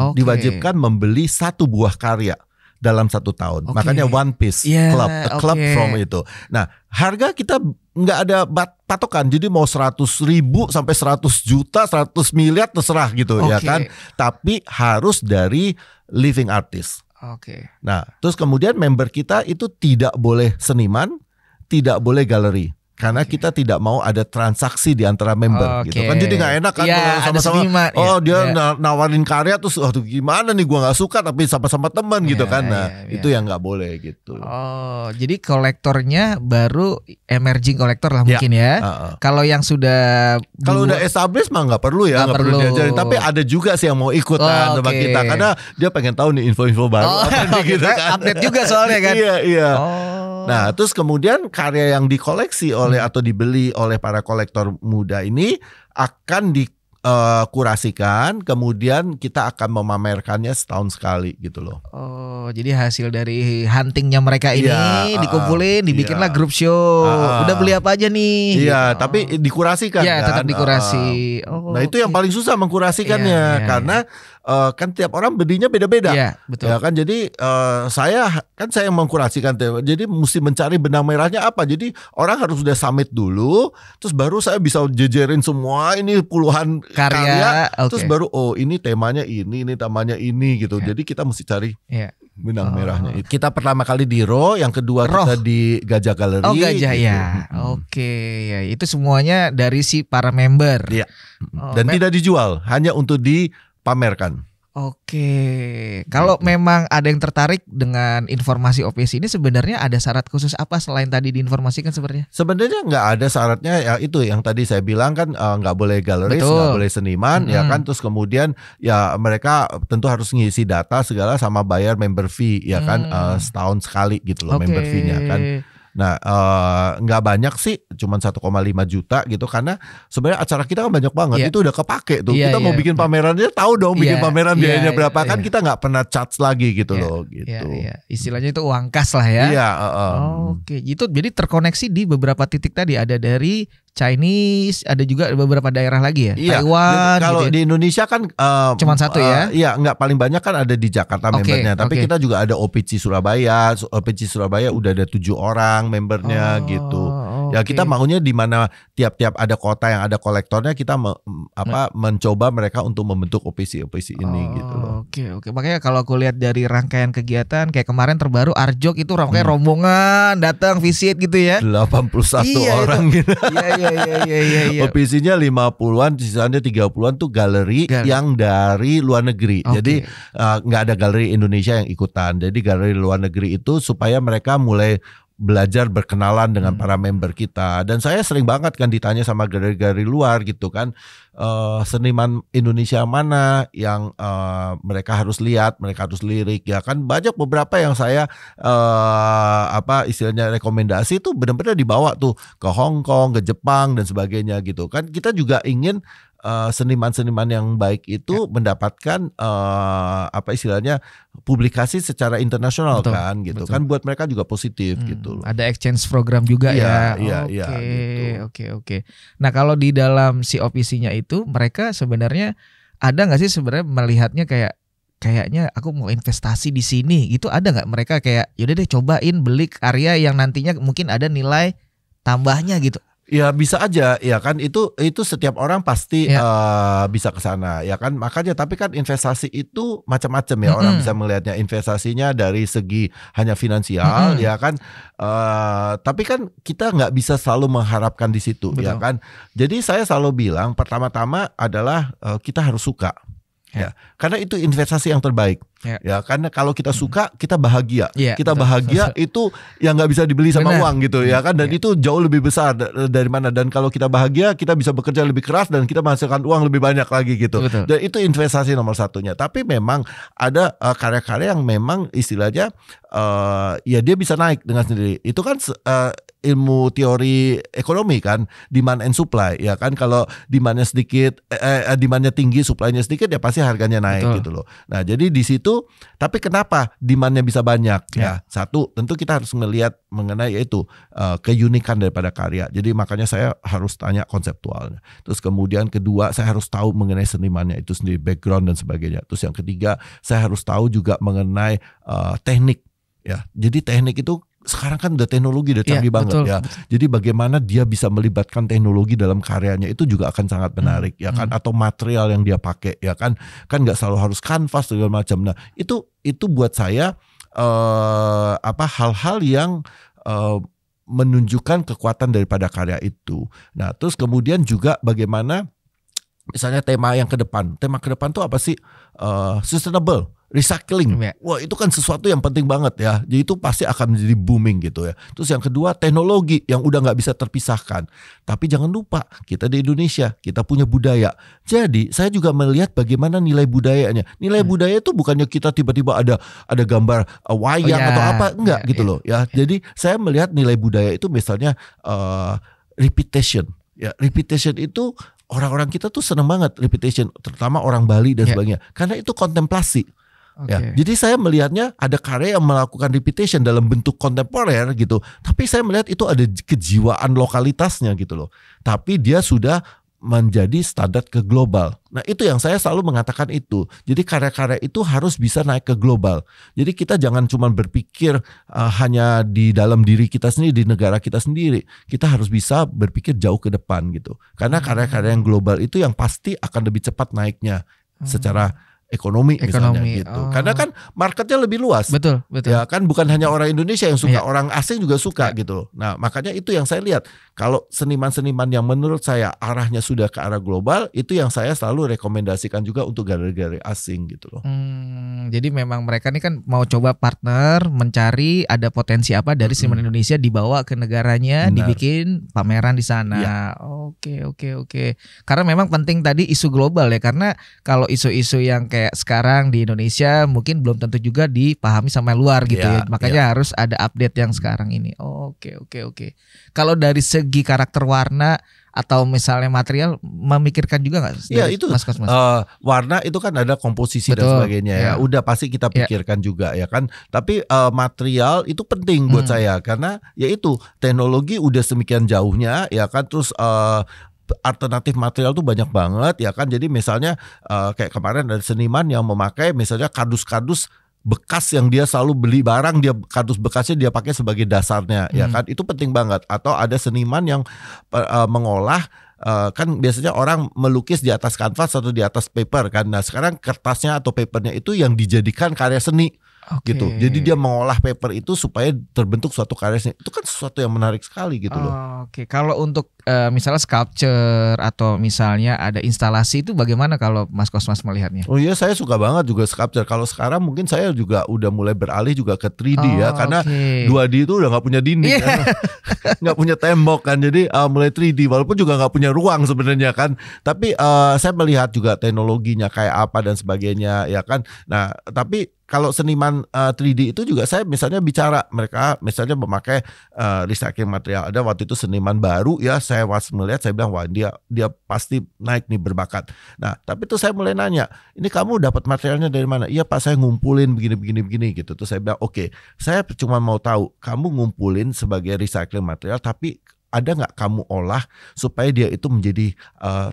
membeli 1 buah karya dalam 1 tahun. Makanya One Piece Club, a club from itu. Nah, harga kita nggak ada patokan. Jadi mau 100.000 sampai 100 juta, 100 miliar terserah gitu ya kan. Tapi harus dari living artist. Nah, terus kemudian member kita itu tidak boleh seniman, tidak boleh galeri. Karena kita tidak mau ada transaksi di antara member gitu kan. Jadi gak enak kan kalau sama-sama dia nawarin karya terus gimana nih gua gak suka tapi sama-sama teman gitu kan. Nah itu yang gak boleh gitu. Jadi kolektornya baru emerging kolektor lah mungkin ya. Kalau yang sudah udah established mah gak perlu ya, gak perlu diajarin. Tapi ada juga sih yang mau ikutan sama kita karena dia pengen tahu nih info-info baru gitu kan. Update juga soalnya kan. Iya. Nah, terus kemudian karya yang dikoleksi oleh atau dibeli oleh para kolektor muda ini akan kurasikan, kemudian kita akan memamerkannya setahun sekali gitu loh. Oh, jadi hasil dari huntingnya mereka ini dikumpulin, dibikinlah grup show. Udah beli apa aja nih? Iya, tapi dikurasikan kan. Tetap dikurasi. Nah itu yang paling susah mengkurasikannya, karena kan tiap orang bedinya beda-beda. Betul. Ya kan, jadi saya yang mengkurasikan, jadi mesti mencari benang merahnya apa. Jadi orang harus sudah summit dulu, terus baru saya bisa jejerin semua ini puluhan karya terus baru ini temanya ini temanya ini gitu. Jadi kita mesti cari benang merahnya itu. Kita pertama kali di Roh, yang kedua kita di Gajah Gallery. Oh Gajah gitu. Ya. Itu semuanya dari si para member. Iya. Dan tidak dijual, hanya untuk dipamerkan. Kalau memang ada yang tertarik dengan informasi OPC ini, sebenarnya ada syarat khusus apa selain tadi diinformasikan sebenarnya? Sebenarnya nggak ada syaratnya, ya itu yang tadi saya bilang kan, nggak boleh galeris, nggak boleh seniman, ya kan. Terus kemudian ya mereka tentu harus ngisi data segala sama bayar member fee, ya kan, setahun sekali gitu loh member fee-nya kan. Nah nggak banyak sih, cuma 1,5 juta gitu, karena sebenarnya acara kita kan banyak banget, itu udah kepake tuh. Kita mau bikin pamerannya tahu dong bikin pameran biayanya berapa, kan kita nggak pernah charge lagi gitu loh gitu. Istilahnya itu uang kas lah ya. Itu jadi terkoneksi di beberapa titik tadi, ada dari Chinese, ada juga beberapa daerah lagi ya. Taiwan. Kalau gitu di Indonesia kan cuma satu ya. Iya, nggak, paling banyak kan ada di Jakarta membernya. Tapi kita juga ada OPC Surabaya. OPC Surabaya udah ada 7 orang membernya gitu. Ya kita maunya di mana tiap-tiap ada kota yang ada kolektornya, kita mencoba mereka untuk membentuk OPC ini gitu loh. Oke. Makanya kalau aku lihat dari rangkaian kegiatan kayak kemarin terbaru Arjok itu rangkaian rombongan datang visit gitu ya. 81 orang gitu. Iya. OPC-nya 50-an, sisanya 30-an tuh galeri yang dari luar negeri. Jadi nggak ada galeri Indonesia yang ikutan. Jadi galeri luar negeri itu supaya mereka mulai belajar berkenalan dengan para member kita. Dan saya sering banget kan ditanya sama galeri-galeri luar gitu kan, seniman Indonesia mana yang mereka harus lihat, mereka harus lirik, ya kan. Banyak beberapa yang saya istilahnya rekomendasi itu benar-benar dibawa tuh ke Hong Kong, ke Jepang dan sebagainya gitu kan. Kita juga ingin seniman-seniman yang baik itu mendapatkan istilahnya publikasi secara internasional, kan gitu. Kan buat mereka juga positif gitu loh. Ada exchange program juga ya. Oke. Nah, kalau di dalam si OPC-nya itu mereka sebenarnya ada nggak sih sebenarnya melihatnya kayaknya aku mau investasi di sini gitu, ada nggak mereka kayak yaudah deh cobain beli karya yang nantinya mungkin ada nilai tambahnya gitu? Ya bisa aja, ya kan, itu setiap orang pasti bisa ke sana, ya kan. Makanya tapi kan investasi itu macam-macam ya. Orang bisa melihatnya investasinya dari segi hanya finansial, ya kan. Tapi kan kita nggak bisa selalu mengharapkan di situ. Betul. Ya kan. Jadi saya selalu bilang pertama-tama adalah kita harus suka. Ya, karena itu investasi yang terbaik. Ya, karena kalau kita suka, kita bahagia. Kita bahagia itu yang nggak bisa dibeli sama uang gitu, ya kan. Dan itu jauh lebih besar dari mana. Dan kalau kita bahagia, kita bisa bekerja lebih keras dan kita menghasilkan uang lebih banyak lagi gitu. Dan itu investasi nomor satunya. Tapi memang ada karya-karya yang memang istilahnya ya dia bisa naik dengan sendiri. Itu kan ilmu teori ekonomi kan, demand and supply, ya kan. Kalau demandnya sedikit, demandnya tinggi, supply-nya sedikit, ya pasti harganya naik gitu loh. Nah, jadi di situ, tapi kenapa demandnya bisa banyak? Ya, satu, tentu kita harus melihat mengenai yaitu keunikan daripada karya. Jadi makanya saya harus tanya konseptualnya. Terus kemudian kedua, saya harus tahu mengenai senimannya itu sendiri, background dan sebagainya. Terus yang ketiga, saya harus tahu juga mengenai teknik. Ya, jadi teknik itu sekarang kan udah teknologi udah canggih banget, betul, ya. Jadi bagaimana dia bisa melibatkan teknologi dalam karyanya itu juga akan sangat menarik, ya kan. Atau material yang dia pakai, ya kan nggak selalu harus kanvas segala macam. Nah itu buat saya hal-hal yang menunjukkan kekuatan daripada karya itu. Nah terus kemudian juga bagaimana misalnya tema ke depan tuh apa sih? Sustainable, recycling. Wah, itu kan sesuatu yang penting banget ya. Jadi itu pasti akan menjadi booming gitu ya. Terus yang kedua, teknologi yang udah nggak bisa terpisahkan. Tapi jangan lupa, kita di Indonesia, kita punya budaya. Jadi saya juga melihat bagaimana nilai budayanya. Nilai budaya itu bukannya kita tiba-tiba ada gambar wayang atau apa, enggak gitu loh ya. Jadi saya melihat nilai budaya itu misalnya repetition. Ya, repetition itu orang-orang kita tuh seneng banget repetition, terutama orang Bali dan sebagainya, karena itu kontemplasi. Ya, jadi saya melihatnya ada karya yang melakukan repetition dalam bentuk kontemporer gitu, tapi saya melihat itu ada kejiwaan lokalitasnya gitu loh. Tapi dia sudah menjadi standar ke global. Nah itu yang saya selalu mengatakan itu. Jadi karya-karya itu harus bisa naik ke global. Jadi kita jangan cuma berpikir hanya di dalam diri kita sendiri, di negara kita sendiri. Kita harus bisa berpikir jauh ke depan gitu. Karena karya-karya yang global itu yang pasti akan lebih cepat naiknya secara ekonomi misalnya gitu. Karena kan marketnya lebih luas. Betul. Ya kan bukan hanya orang Indonesia yang suka, orang asing juga suka gitu. Nah, makanya itu yang saya lihat. Kalau seniman-seniman yang menurut saya arahnya sudah ke arah global, itu yang saya selalu rekomendasikan juga untuk galeri-galeri asing gitu loh. Jadi memang mereka ini kan mau coba partner mencari ada potensi apa dari seniman Indonesia dibawa ke negaranya, dibikin pameran di sana. Oke. Karena memang penting tadi isu global ya, karena kalau isu-isu yang kayak sekarang di Indonesia mungkin belum tentu juga dipahami sama luar gitu ya. Makanya harus ada update yang sekarang ini. Oke. Kalau dari segi karakter warna atau misalnya material memikirkan juga nggak? Iya itu Mas. Warna itu kan ada komposisi dan sebagainya ya. Udah pasti kita pikirkan juga ya kan. Tapi material itu penting buat saya karena yaitu teknologi udah semikian jauhnya ya kan. Terus alternatif material tuh banyak banget ya kan. Jadi misalnya kayak kemarin ada seniman yang memakai misalnya kardus-kardus bekas yang dia selalu beli barang, dia kardus bekasnya dia pakai sebagai dasarnya ya kan. Itu penting banget. Atau ada seniman yang mengolah kan biasanya orang melukis di atas kanvas atau di atas paper kan. Nah sekarang kertasnya atau papernya itu yang dijadikan karya seni gitu. Jadi dia mengolah paper itu supaya terbentuk suatu karya seni. Itu kan sesuatu yang menarik sekali gitu loh. Kalau untuk misalnya sculpture atau misalnya ada instalasi itu bagaimana kalau Mas Cosmas melihatnya? Oh iya saya suka banget juga sculpture. Kalau sekarang mungkin saya juga udah mulai beralih juga ke 3D ya. Karena 2D itu udah gak punya dinding kan. Gak punya tembok kan. Jadi mulai 3D walaupun juga gak punya ruang sebenarnya kan. Tapi saya melihat juga teknologinya kayak apa dan sebagainya ya kan. Nah tapi kalau seniman 3D itu juga saya misalnya bicara mereka misalnya memakai recycling material. Ada waktu itu seniman baru ya saya melihat saya bilang wah dia pasti naik nih berbakat. Nah tapi tuh saya mulai nanya ini kamu dapat materialnya dari mana? Iya Pak saya ngumpulin begini gitu. Terus saya bilang oke, saya cuma mau tahu kamu ngumpulin sebagai recycling material tapi ada nggak kamu olah supaya dia itu menjadi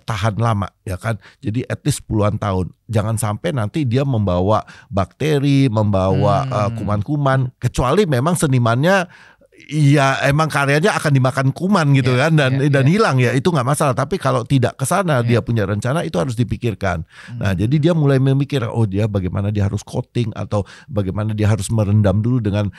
tahan lama ya kan, jadi at least puluhan tahun, jangan sampai nanti dia membawa bakteri, membawa kuman-kuman, kecuali memang senimannya iya emang karyanya akan dimakan kuman gitu kan dan hilang ya itu nggak masalah. Tapi kalau tidak kesana dia punya rencana itu harus dipikirkan. Nah jadi dia mulai memikir dia bagaimana dia harus coating atau bagaimana dia harus merendam dulu dengan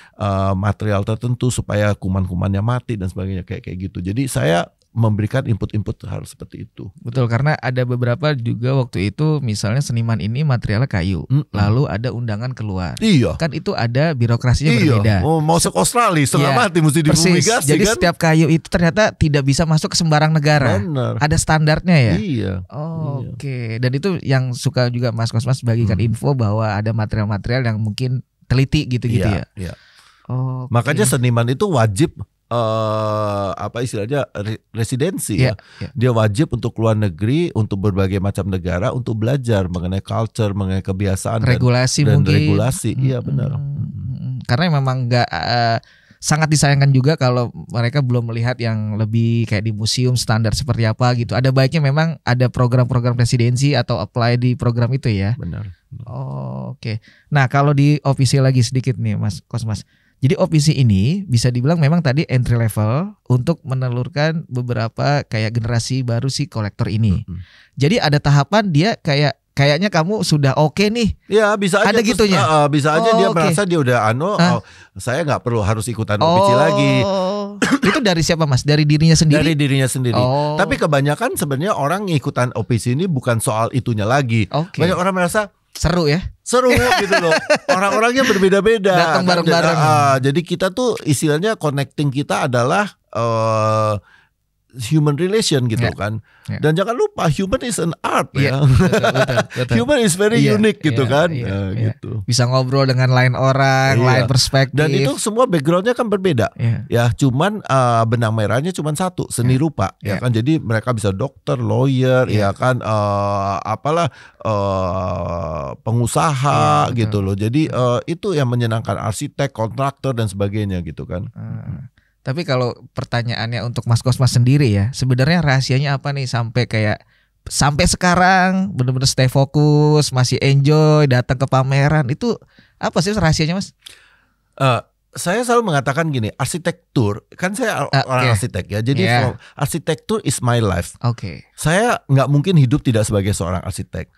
material tertentu supaya kuman-kumannya mati dan sebagainya kayak gitu. Jadi saya memberikan input-input hal seperti itu. Betul, karena ada beberapa juga waktu itu misalnya seniman ini materialnya kayu, lalu ada undangan keluar. Iya. Kan itu ada birokrasinya berbeda. Oh, mau ke Australia setengah mati mesti difumigasi. Jadi kan? Setiap kayu itu ternyata tidak bisa masuk ke sembarang negara. Benar. Ada standarnya ya. Iya. Oke. Dan itu yang suka juga Mas Cosmas bagikan info bahwa ada material-material yang mungkin teliti gitu-gitu ya. Iya. Makanya seniman itu wajib apa istilahnya residensi ya. Dia wajib untuk keluar negeri, untuk berbagai macam negara untuk belajar mengenai culture, mengenai kebiasaan regulasi dan mungkin. Regulasi. Iya benar. Karena memang nggak sangat disayangkan juga kalau mereka belum melihat yang lebih kayak di museum standar seperti apa gitu. Ada baiknya memang ada program-program residensi atau apply di program itu ya. Benar. Oke. Nah kalau di OVC lagi sedikit nih Mas Cosmas. Jadi OVC ini bisa dibilang memang tadi entry level untuk menelurkan beberapa kayak generasi baru si kolektor ini. Jadi ada tahapan dia kayaknya kamu sudah oke nih. Ya bisa aja. Ada gitunya. Bisa aja dia merasa dia udah saya nggak perlu harus ikutan OVC lagi. Itu dari siapa Mas? Dari dirinya sendiri? Dari dirinya sendiri. Tapi kebanyakan sebenarnya orang ikutan OVC ini bukan soal itunya lagi. Banyak orang merasa seru ya? Seru gitu loh. Orang-orangnya berbeda-beda. Datang bareng-bareng. Jadi kita tuh istilahnya connecting kita adalah human relation gitu kan. Dan jangan lupa human is an art ya. Betul. Human is very unique gitu kan. Gitu. Bisa ngobrol dengan lain orang, lain perspektif. Dan itu semua backgroundnya kan berbeda. Ya, cuman benang merahnya cuman satu, seni rupa ya kan. Jadi mereka bisa dokter, lawyer, ya kan pengusaha gitu loh. Jadi itu yang menyenangkan, arsitek, kontraktor dan sebagainya gitu kan. Tapi kalau pertanyaannya untuk Mas Cosmas sendiri ya, sebenarnya rahasianya apa nih sampai sekarang benar-benar stay fokus, masih enjoy datang ke pameran, itu apa sih rahasianya Mas? Saya selalu mengatakan gini, arsitektur, kan saya orang arsitek ya, jadi arsitektur is my life. Saya nggak mungkin hidup tidak sebagai seorang arsitek.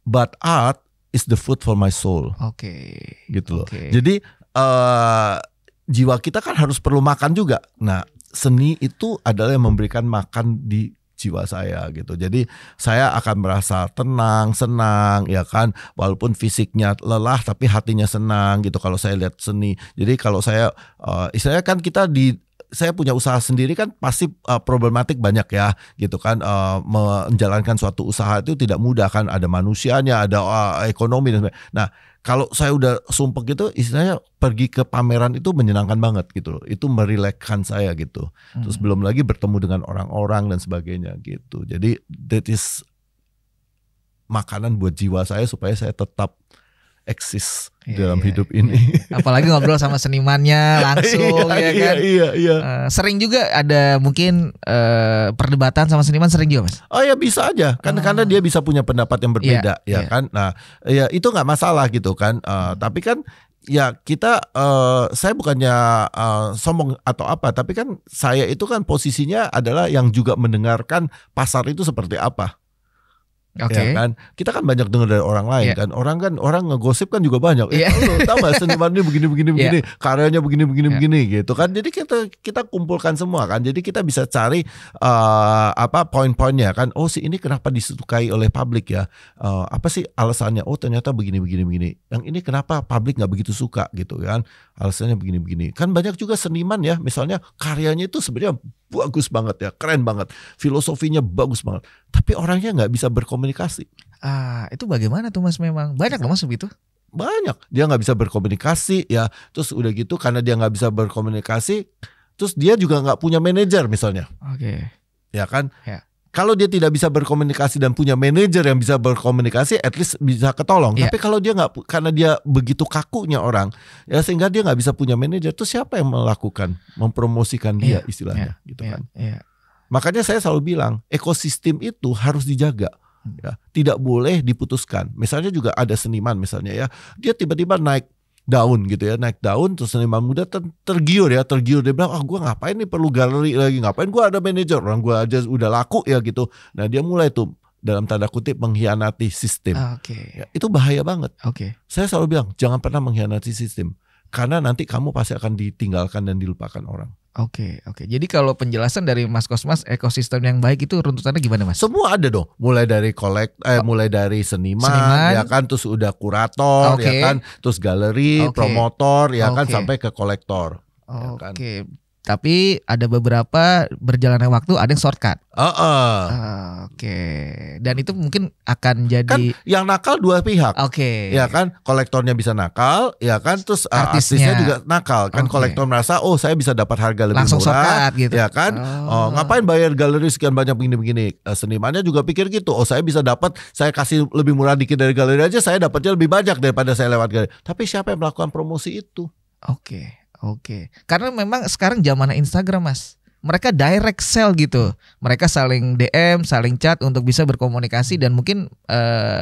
But art is the food for my soul. Gitu loh. Jadi jiwa kita kan harus perlu makan juga. Nah, seni itu adalah yang memberikan makan di jiwa saya gitu. Jadi saya akan merasa tenang, senang ya kan. Walaupun fisiknya lelah tapi hatinya senang gitu kalau saya lihat seni. Jadi kalau saya istilahnya kan saya punya usaha sendiri kan pasti problematik banyak ya gitu kan, menjalankan suatu usaha itu tidak mudah kan, ada manusianya, ada ekonomi dan sebagainya. Nah kalau saya udah sumpek gitu, istilahnya pergi ke pameran itu menyenangkan banget gitu loh, itu merilekskan saya gitu. Terus belum lagi bertemu dengan orang-orang dan sebagainya gitu. Jadi that is makanan buat jiwa saya supaya saya tetap eksis dalam hidup ini. Apalagi ngobrol sama senimannya langsung ya kan. Sering juga ada mungkin perdebatan sama seniman, sering juga Mas? Oh ya bisa aja kan, karena dia bisa punya pendapat yang berbeda kan. Nah ya itu nggak masalah gitu kan. Tapi kan ya kita saya bukannya sombong atau apa, tapi kan saya itu kan posisinya adalah yang juga mendengarkan pasar itu seperti apa. Ya kan, kita kan banyak dengar dari orang lain kan, orang ngegosip kan juga banyak. Tahu nggak seniman ini begini, karyanya begini gitu kan. Jadi kita kumpulkan semua kan. Jadi kita bisa cari poin-poinnya kan. Oh si ini kenapa disukai oleh publik ya? Apa sih alasannya? Oh ternyata begini. Yang ini kenapa publik nggak begitu suka gitu kan? Alasannya begini. Kan banyak juga seniman ya, misalnya karyanya itu sebenarnya bagus banget ya, keren banget, filosofinya bagus banget, tapi orangnya nggak bisa berkomunikasi. Itu bagaimana tuh Mas? Memang banyak loh Mas begitu. Banyak, dia nggak bisa berkomunikasi ya. Terus udah gitu karena dia nggak bisa berkomunikasi, terus dia juga nggak punya manajer misalnya. Ya kan. Kalau dia tidak bisa berkomunikasi dan punya manajer yang bisa berkomunikasi, at least bisa ketolong. Tapi kalau dia nggak, karena dia begitu kakunya orang, ya sehingga dia nggak bisa punya manajer, terus siapa yang mempromosikan dia istilahnya, gitu kan? Makanya saya selalu bilang, ekosistem itu harus dijaga, ya, tidak boleh diputuskan. Misalnya juga ada seniman misalnya ya, dia tiba-tiba naik daun gitu ya, naik daun, terus seniman muda tergiur dia bilang, gue ngapain nih perlu galeri lagi, ngapain gue ada manajer, orang gue aja udah laku ya gitu. Nah dia mulai tuh dalam tanda kutip mengkhianati sistem. Ya, itu bahaya banget. Saya selalu bilang jangan pernah mengkhianati sistem, karena nanti kamu pasti akan ditinggalkan dan dilupakan orang. Jadi kalau penjelasan dari Mas Cosmas, ekosistem yang baik itu runtutannya gimana Mas? Semua ada dong, mulai dari mulai dari seniman ya kan, terus udah kurator ya kan, terus galeri, promotor ya kan, sampai ke kolektor. Ya kan? Tapi ada beberapa berjalannya waktu ada yang shortcut. Dan itu mungkin akan jadi kan yang nakal dua pihak. Ya kan, kolektornya bisa nakal, ya kan, terus artisnya juga nakal. Kan kolektor merasa saya bisa dapat harga lebih langsung murah, shortcut, gitu. Ya kan. Ngapain bayar galeri sekian banyak begini. Senimannya juga pikir gitu. Saya bisa dapat, saya kasih lebih murah dikit dari galeri aja, saya dapatnya lebih banyak daripada saya lewat galeri. Tapi siapa yang melakukan promosi itu? Karena memang sekarang zamannya Instagram Mas, mereka direct sell gitu, mereka saling DM, saling chat untuk bisa berkomunikasi dan mungkin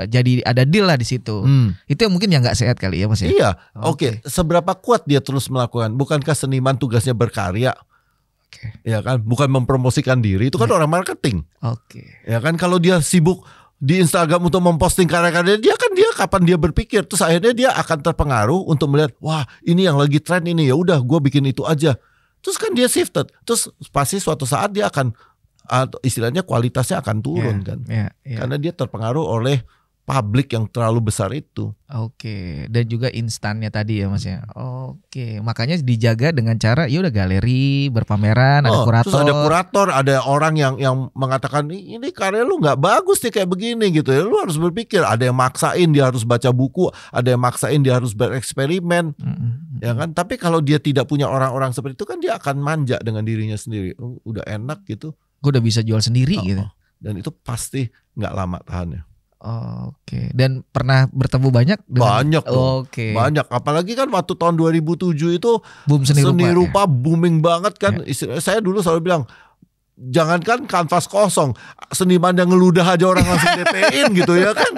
jadi ada deal lah di situ. Itu yang mungkin yang nggak sehat kali ya Mas ya. Iya. Seberapa kuat dia terus melakukan? Bukankah seniman tugasnya berkarya? Ya kan, bukan mempromosikan diri, itu kan orang marketing. Ya kan, kalau dia sibuk di Instagram untuk memposting karya-karya dia kapan dia berpikir, terus akhirnya dia akan terpengaruh untuk melihat, wah ini yang lagi tren ini, ya udah gue bikin itu aja, terus kan dia shifted, terus pasti suatu saat dia akan istilahnya kualitasnya akan turun karena dia terpengaruh oleh publik yang terlalu besar itu. Oke, dan juga instannya tadi ya Mas ya. Oke, makanya dijaga dengan cara ya udah galeri, berpameran, ada kurator. Terus ada kurator, ada orang yang mengatakan ini karya lu nggak bagus nih kayak begini gitu ya. Lu harus berpikir, ada yang maksain dia harus baca buku, ada yang maksain dia harus bereksperimen. Ya kan? Tapi kalau dia tidak punya orang-orang seperti itu kan dia akan manja dengan dirinya sendiri. Udah enak gitu. Gue udah bisa jual sendiri gitu. Dan itu pasti nggak lama tahannya. Oke, dan pernah bertemu banyak dengan... Banyak loh. Banyak, apalagi kan waktu tahun 2007 itu boom seni rupa booming banget kan. Saya dulu selalu bilang, jangankan kanvas kosong, seniman yang ngeludah aja orang langsung DP-in gitu ya kan.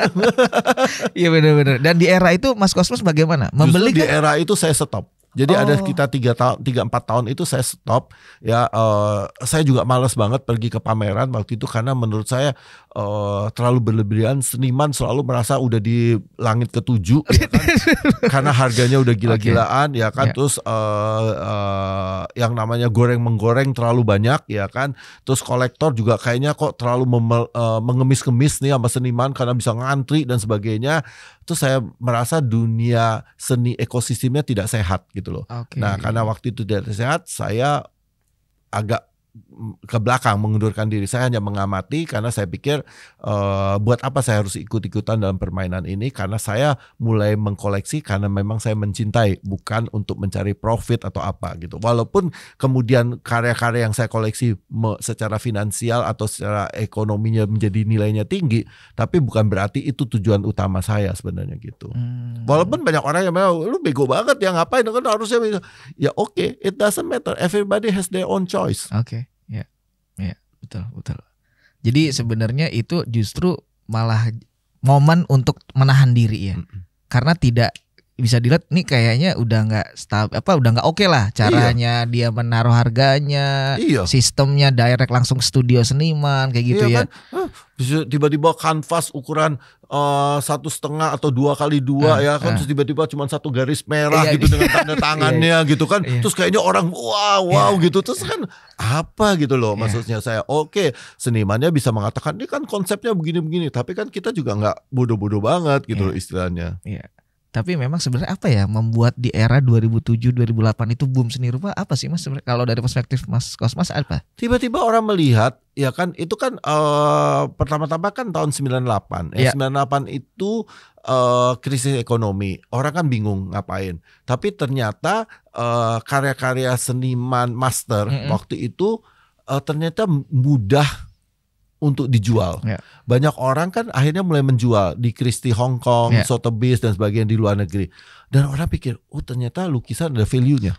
Iya benar-benar. Dan di era itu Mas Cosmos bagaimana? Membeli Justru di era itu saya stop. Jadi ada sekitar 3-4 tahun itu saya stop ya. Saya juga malas banget pergi ke pameran waktu itu karena menurut saya terlalu berlebihan. Seniman selalu merasa udah di langit ketujuh ya kan? Karena harganya udah gila-gilaan ya kan. Terus yang namanya goreng-menggoreng terlalu banyak ya kan. Terus kolektor juga kayaknya kok terlalu mengemis-kemis nih sama seniman karena bisa ngantri dan sebagainya. Terus saya merasa dunia seni ekosistemnya tidak sehat gitu loh. Nah karena waktu itu tidak sehat, saya agak ke belakang, mengundurkan diri. Saya hanya mengamati karena saya pikir buat apa saya harus ikut-ikutan dalam permainan ini, karena saya mulai mengkoleksi karena memang saya mencintai, bukan untuk mencari profit atau apa gitu. Walaupun kemudian karya-karya yang saya koleksi secara finansial atau secara ekonominya menjadi nilainya tinggi, tapi bukan berarti itu tujuan utama saya sebenarnya gitu. Walaupun banyak orang yang bilang, lu bego banget ya, ngapain kan harusnya ya oke, it doesn't matter, everybody has their own choice. Ya, betul. Jadi sebenarnya itu justru malah momen untuk menahan diri ya. Karena tidak bisa dilihat nih kayaknya udah nggak oke lah caranya dia menaruh harganya, sistemnya direct langsung studio seniman kayak gitu ya. Kan? Bisa tiba-tiba kanvas ukuran 1,5 atau 2x2 ya kan, terus tiba-tiba cuma satu garis merah gitu dengan tanda tangannya gitu kan, terus kayaknya orang wow gitu, terus kan apa gitu loh maksudnya saya. Oke, senimannya bisa mengatakan ini kan konsepnya begini-begini, tapi kan kita juga nggak bodoh-bodoh banget gitu loh istilahnya. Tapi memang sebenarnya apa ya membuat di era 2007-2008 itu boom seni rupa apa sih Mas sebenarnya kalau dari perspektif Mas Cosmos apa? Tiba-tiba orang melihat ya kan itu kan pertama-tama kan tahun 98 ya. 98 itu krisis ekonomi. Orang kan bingung ngapain. Tapi ternyata karya-karya seniman master waktu itu ternyata mudah untuk dijual. Banyak orang kan akhirnya mulai menjual di Christie Hong Kong, Sotheby's dan sebagainya di luar negeri. Dan orang pikir, oh ternyata lukisan ada value-nya.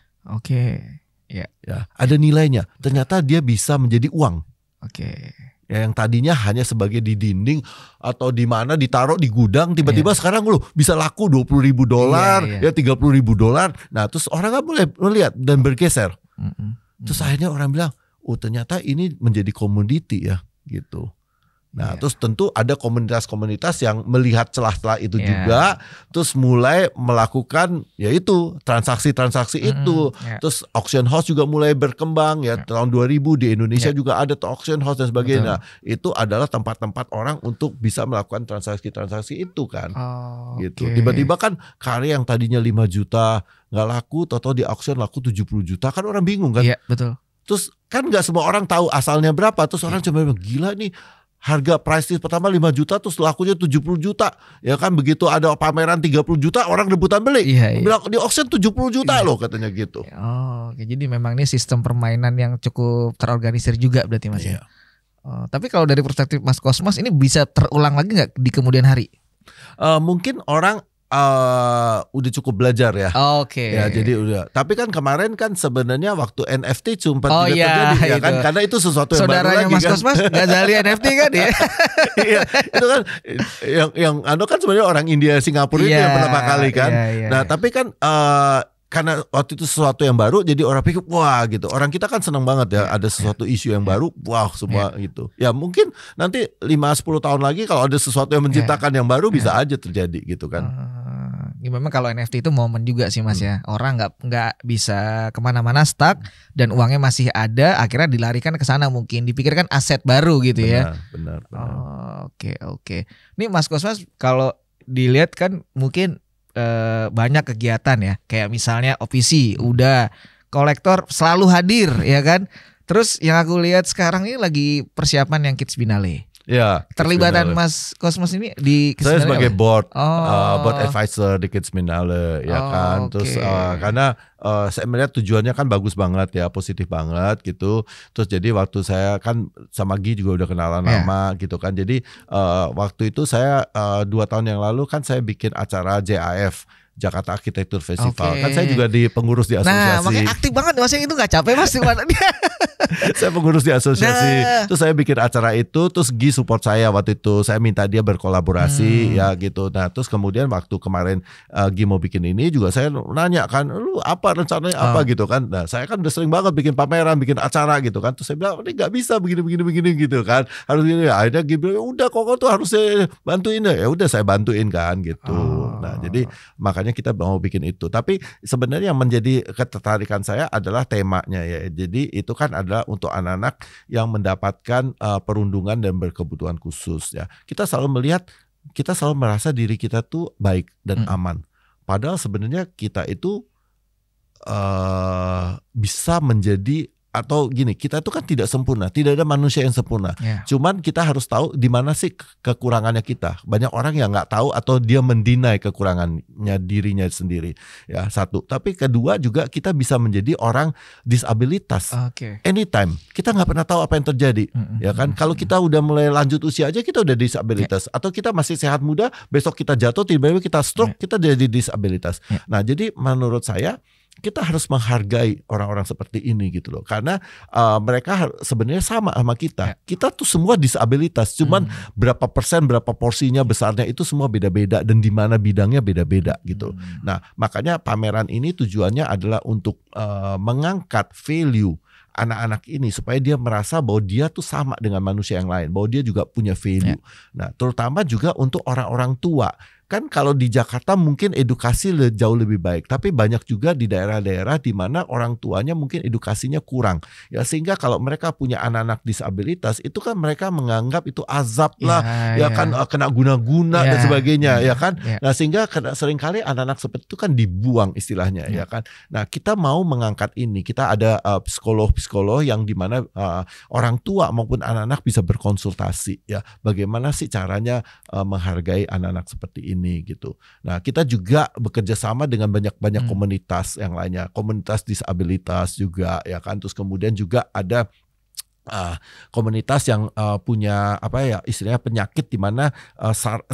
Ya, ada nilainya. Ternyata dia bisa menjadi uang. Ya, yang tadinya hanya sebagai di dinding atau di mana ditaruh di gudang, tiba-tiba sekarang loh bisa laku $20,000, ya $30,000. Nah, terus orang kan mulai melihat dan bergeser. Terus akhirnya orang bilang, oh ternyata ini menjadi komoditi ya. Gitu. Nah, terus tentu ada komunitas-komunitas yang melihat celah-celah itu juga, terus mulai melakukan yaitu transaksi-transaksi itu. Terus auction house juga mulai berkembang ya. Tahun 2000 di Indonesia juga ada auction house dan sebagainya. Nah, itu adalah tempat-tempat orang untuk bisa melakukan transaksi-transaksi itu kan. Gitu. Tiba-tiba kan karya yang tadinya 5 juta nggak laku, atau di auction laku 70 juta kan orang bingung kan. Iya, betul. Terus kan nggak semua orang tahu asalnya berapa. Terus orang cuma bilang gila nih, harga price list pertama 5 juta terus lakunya 70 juta. Ya kan begitu ada pameran 30 juta orang rebutan beli. Bilang di auction 70 juta loh katanya gitu. Jadi memang ini sistem permainan yang cukup terorganisir juga berarti Mas ya. Tapi kalau dari perspektif Mas Cosmos ini bisa terulang lagi nggak di kemudian hari? Mungkin orang udah cukup belajar ya. Ya jadi udah. Tapi kan kemarin kan sebenarnya waktu NFT sempat juga terjadi ya kan, karena itu sesuatu yang saudaranya baru lagi Mas Cosmos Ghazali NFT kan ya. Iya, itu kan yang kan sebenarnya orang India Singapura itu yang pertama kali kan. Nah, tapi kan karena waktu itu sesuatu yang baru, jadi orang pikir wah gitu. Orang kita kan senang banget ya ada sesuatu isu yang baru, wah semua gitu. Ya mungkin nanti 5-10 tahun lagi kalau ada sesuatu yang menciptakan yang baru bisa aja terjadi gitu kan. Memang kalau NFT itu momen juga sih Mas ya. Orang nggak bisa kemana-mana stuck dan uangnya masih ada, akhirnya dilarikan ke sana mungkin dipikirkan aset baru gitu ya. Benar. Oke. Ini Mas Cosmas kalau dilihat kan mungkin banyak kegiatan ya. Kayak misalnya OPC udah, kolektor selalu hadir ya kan. Terus yang aku lihat sekarang ini lagi persiapan yang Kids Binale. Ya, terlibatan Mas Cosmas ini di Kids saya Binale sebagai board advisor di Kids Binale ya kan. Terus karena saya melihat tujuannya kan bagus banget ya, positif banget gitu. Terus jadi waktu saya kan sama Gi juga udah kenalan lama gitu kan. Jadi waktu itu saya 2 tahun yang lalu kan saya bikin acara JAF, Jakarta Architecture Festival. Kan saya juga di pengurus di asosiasi. Nah, makanya aktif banget Mas, itu gak capek Mas di mana dia. Saya pengurus di asosiasi. Terus saya bikin acara itu, terus Gi support saya waktu itu. Saya minta dia berkolaborasi ya gitu. Nah, terus kemudian waktu kemarin Gi mau bikin ini juga saya nanya kan, lu apa rencananya apa gitu kan. Nah, saya kan udah sering banget bikin pameran, bikin acara gitu kan. Terus saya bilang, ini gak bisa begini gitu kan. Harus gini. Akhirnya Gi bilang, udah kok tuh harus saya bantuin ya. Ya udah saya bantuin kan gitu. Nah, jadi makanya kita mau bikin itu. Tapi sebenarnya yang menjadi ketertarikan saya adalah temanya ya. Jadi itu kan adalah untuk anak-anak yang mendapatkan perundungan dan berkebutuhan khusus ya. Kita selalu merasa diri kita tuh baik dan aman. Padahal sebenarnya kita itu bisa menjadi, atau gini, kita itu kan tidak sempurna, tidak ada manusia yang sempurna. Cuman kita harus tahu di mana sih kekurangannya kita. Banyak orang yang nggak tahu atau dia mendinai kekurangannya dirinya sendiri. Ya, satu. Tapi kedua juga kita bisa menjadi orang disabilitas. Anytime. Kita nggak pernah tahu apa yang terjadi. Ya kan? Kalau kita udah mulai lanjut usia aja kita udah disabilitas. Atau kita masih sehat muda, besok kita jatuh, tiba-tiba kita stroke, kita jadi disabilitas. Nah, jadi menurut saya kita harus menghargai orang-orang seperti ini gitu loh, karena mereka sebenarnya sama kita. Kita tuh semua disabilitas, cuman berapa persen, berapa porsinya besarnya itu semua beda-beda dan di mana bidangnya beda-beda gitu. Nah, makanya pameran ini tujuannya adalah untuk mengangkat value anak-anak ini supaya dia merasa bahwa dia tuh sama dengan manusia yang lain, bahwa dia juga punya value. Nah, terutama juga untuk orang-orang tua. Kan kalau di Jakarta mungkin edukasi jauh lebih baik, tapi banyak juga di daerah-daerah di mana orang tuanya mungkin edukasinya kurang. Ya, sehingga kalau mereka punya anak-anak disabilitas itu kan mereka menganggap itu azab lah, kan kena guna-guna dan sebagainya, ya kan. Nah, sehingga seringkali anak-anak seperti itu kan dibuang istilahnya, ya kan. Nah, kita mau mengangkat ini. Kita ada psikolog-psikolog yang di mana orang tua maupun anak-anak bisa berkonsultasi ya. Bagaimana sih caranya menghargai anak-anak seperti ini gitu. Nah, kita juga bekerja sama dengan banyak komunitas yang lainnya, komunitas disabilitas juga ya kan. Terus kemudian juga ada komunitas yang punya istilahnya penyakit di mana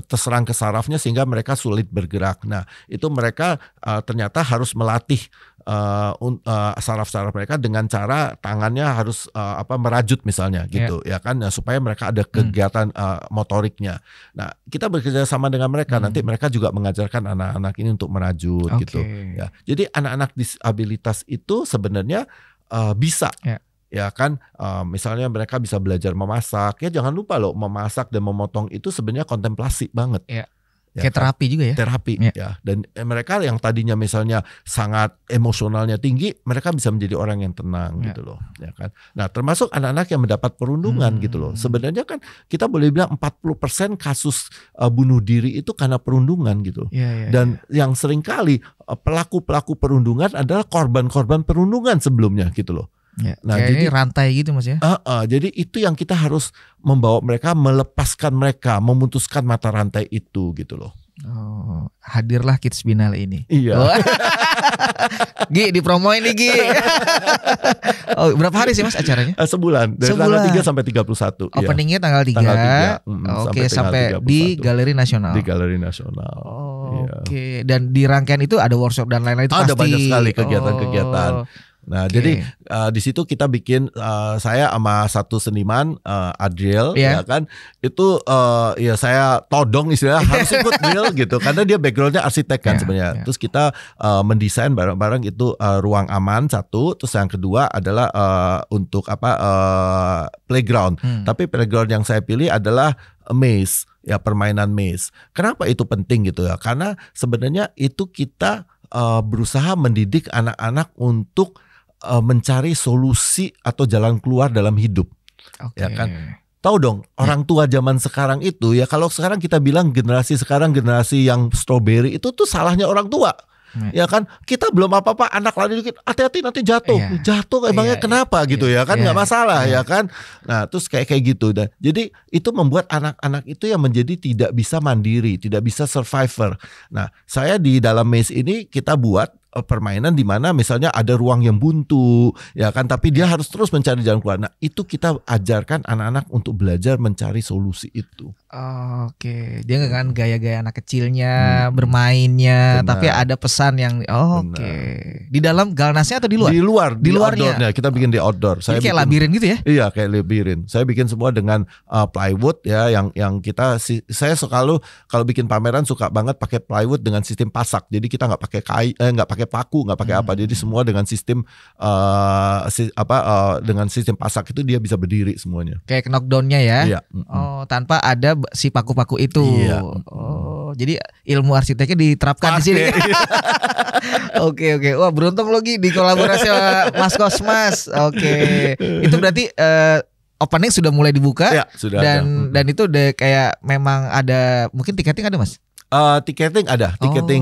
terserang ke sarafnya sehingga mereka sulit bergerak. Nah, itu mereka ternyata harus melatih saraf-saraf mereka dengan cara tangannya harus merajut misalnya gitu ya kan, supaya mereka ada kegiatan motoriknya. Nah, kita bekerja sama dengan mereka, nanti mereka juga mengajarkan anak-anak ini untuk merajut gitu ya. Jadi anak-anak disabilitas itu sebenarnya bisa ya kan, misalnya mereka bisa belajar memasak. Ya, jangan lupa loh, memasak dan memotong itu sebenarnya kontemplasi banget. Kayak terapi juga ya. Terapi ya. Dan mereka yang tadinya misalnya sangat emosionalnya tinggi, mereka bisa menjadi orang yang tenang gitu loh, ya kan. Nah, termasuk anak-anak yang mendapat perundungan gitu loh. Sebenarnya kan kita boleh bilang 40% kasus bunuh diri itu karena perundungan gitu. Dan yang seringkali pelaku-pelaku perundungan adalah korban-korban perundungan sebelumnya gitu loh. Nah, jadi rantai gitu Mas ya. Jadi itu yang kita harus membawa mereka, melepaskan mereka, memutuskan mata rantai itu gitu loh. Hadirlah Kids Binale ini. Iya. Gi, dipromoin nih Gi. Berapa hari sih Mas acaranya? Sebulan, dari tanggal 3 sampai 31. Openingnya tanggal 3. Sampai di Galeri Nasional. Di Galeri Nasional. Dan di rangkaian itu ada workshop dan lain-lain itu ada pasti. Banyak sekali kegiatan-kegiatan. Nah, jadi di situ kita bikin saya sama satu seniman Adriel ya kan, itu ya saya todong istilahnya harus ikut Drill gitu karena dia backgroundnya arsitek kan sebenarnya. Terus kita mendesain bareng-bareng itu ruang aman satu, terus yang kedua adalah untuk playground. Tapi playground yang saya pilih adalah maze, ya permainan maze. Kenapa itu penting gitu ya? Karena sebenarnya itu kita berusaha mendidik anak-anak untuk mencari solusi atau jalan keluar dalam hidup, ya kan? Tahu dong, orang tua zaman sekarang itu ya, kalau sekarang kita bilang generasi sekarang generasi yang strawberry itu tuh salahnya orang tua. Ya kan, kita belum apa-apa, anak lari dikit, hati-hati nanti jatuh, emangnya kenapa gitu ya kan, nggak masalah ya kan. Nah terus kayak gitu, dan jadi itu membuat anak-anak itu yang menjadi tidak bisa mandiri, tidak bisa survivor. Nah saya di dalam maze ini kita buat permainan di mana misalnya ada ruang yang buntu, ya kan, tapi dia harus terus mencari jalan keluar. Nah itu kita ajarkan anak-anak untuk belajar mencari solusi itu. Oke, dia nggak kan gaya-gaya anak kecilnya bermainnya, tapi ada pesan yang di dalam galnasnya atau di luar? Di luarnya. Outdoornya, kita bikin di outdoor. Saya kayak labirin gitu ya? Iya kayak labirin. Saya bikin semua dengan plywood ya, yang kita saya selalu kalau bikin pameran suka banget pakai plywood dengan sistem pasak. Jadi kita nggak pakai kayu, nggak pakai paku, nggak pakai apa. Jadi semua dengan sistem dengan sistem pasak itu dia bisa berdiri semuanya. Kayak knockdownnya ya? Iya. Tanpa ada si paku-paku itu. Iya. Jadi ilmu arsiteknya diterapkan di sini. Oke. Wah beruntung logi di kolaborasi Mas Kosmas. Oke. Itu berarti opening sudah mulai dibuka. Ya, sudah dan itu udah kayak memang ada, mungkin tiketing ada Mas? Tiketing ada,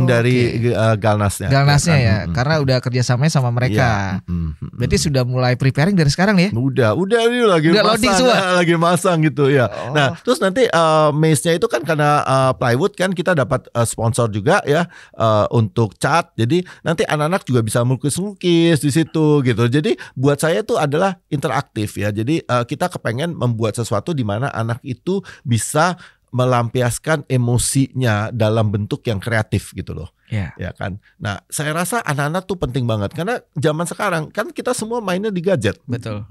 dari Galnasnya. Galnasnya ya, karena udah kerjasamanya sama mereka. Berarti sudah mulai preparing dari sekarang nih ya? Udah ini lagi masang gitu ya. Nah, terus nanti maze-nya itu kan karena plywood kan kita dapat sponsor juga ya untuk cat. Jadi nanti anak-anak juga bisa melukis-lukis di situ gitu. Jadi buat saya itu adalah interaktif ya. Jadi kita kepengen membuat sesuatu di mana anak itu bisa melampiaskan emosinya dalam bentuk yang kreatif gitu loh. Ya kan. Nah, saya rasa anak-anak tuh penting banget karena zaman sekarang kan kita semua mainnya di gadget. Betul.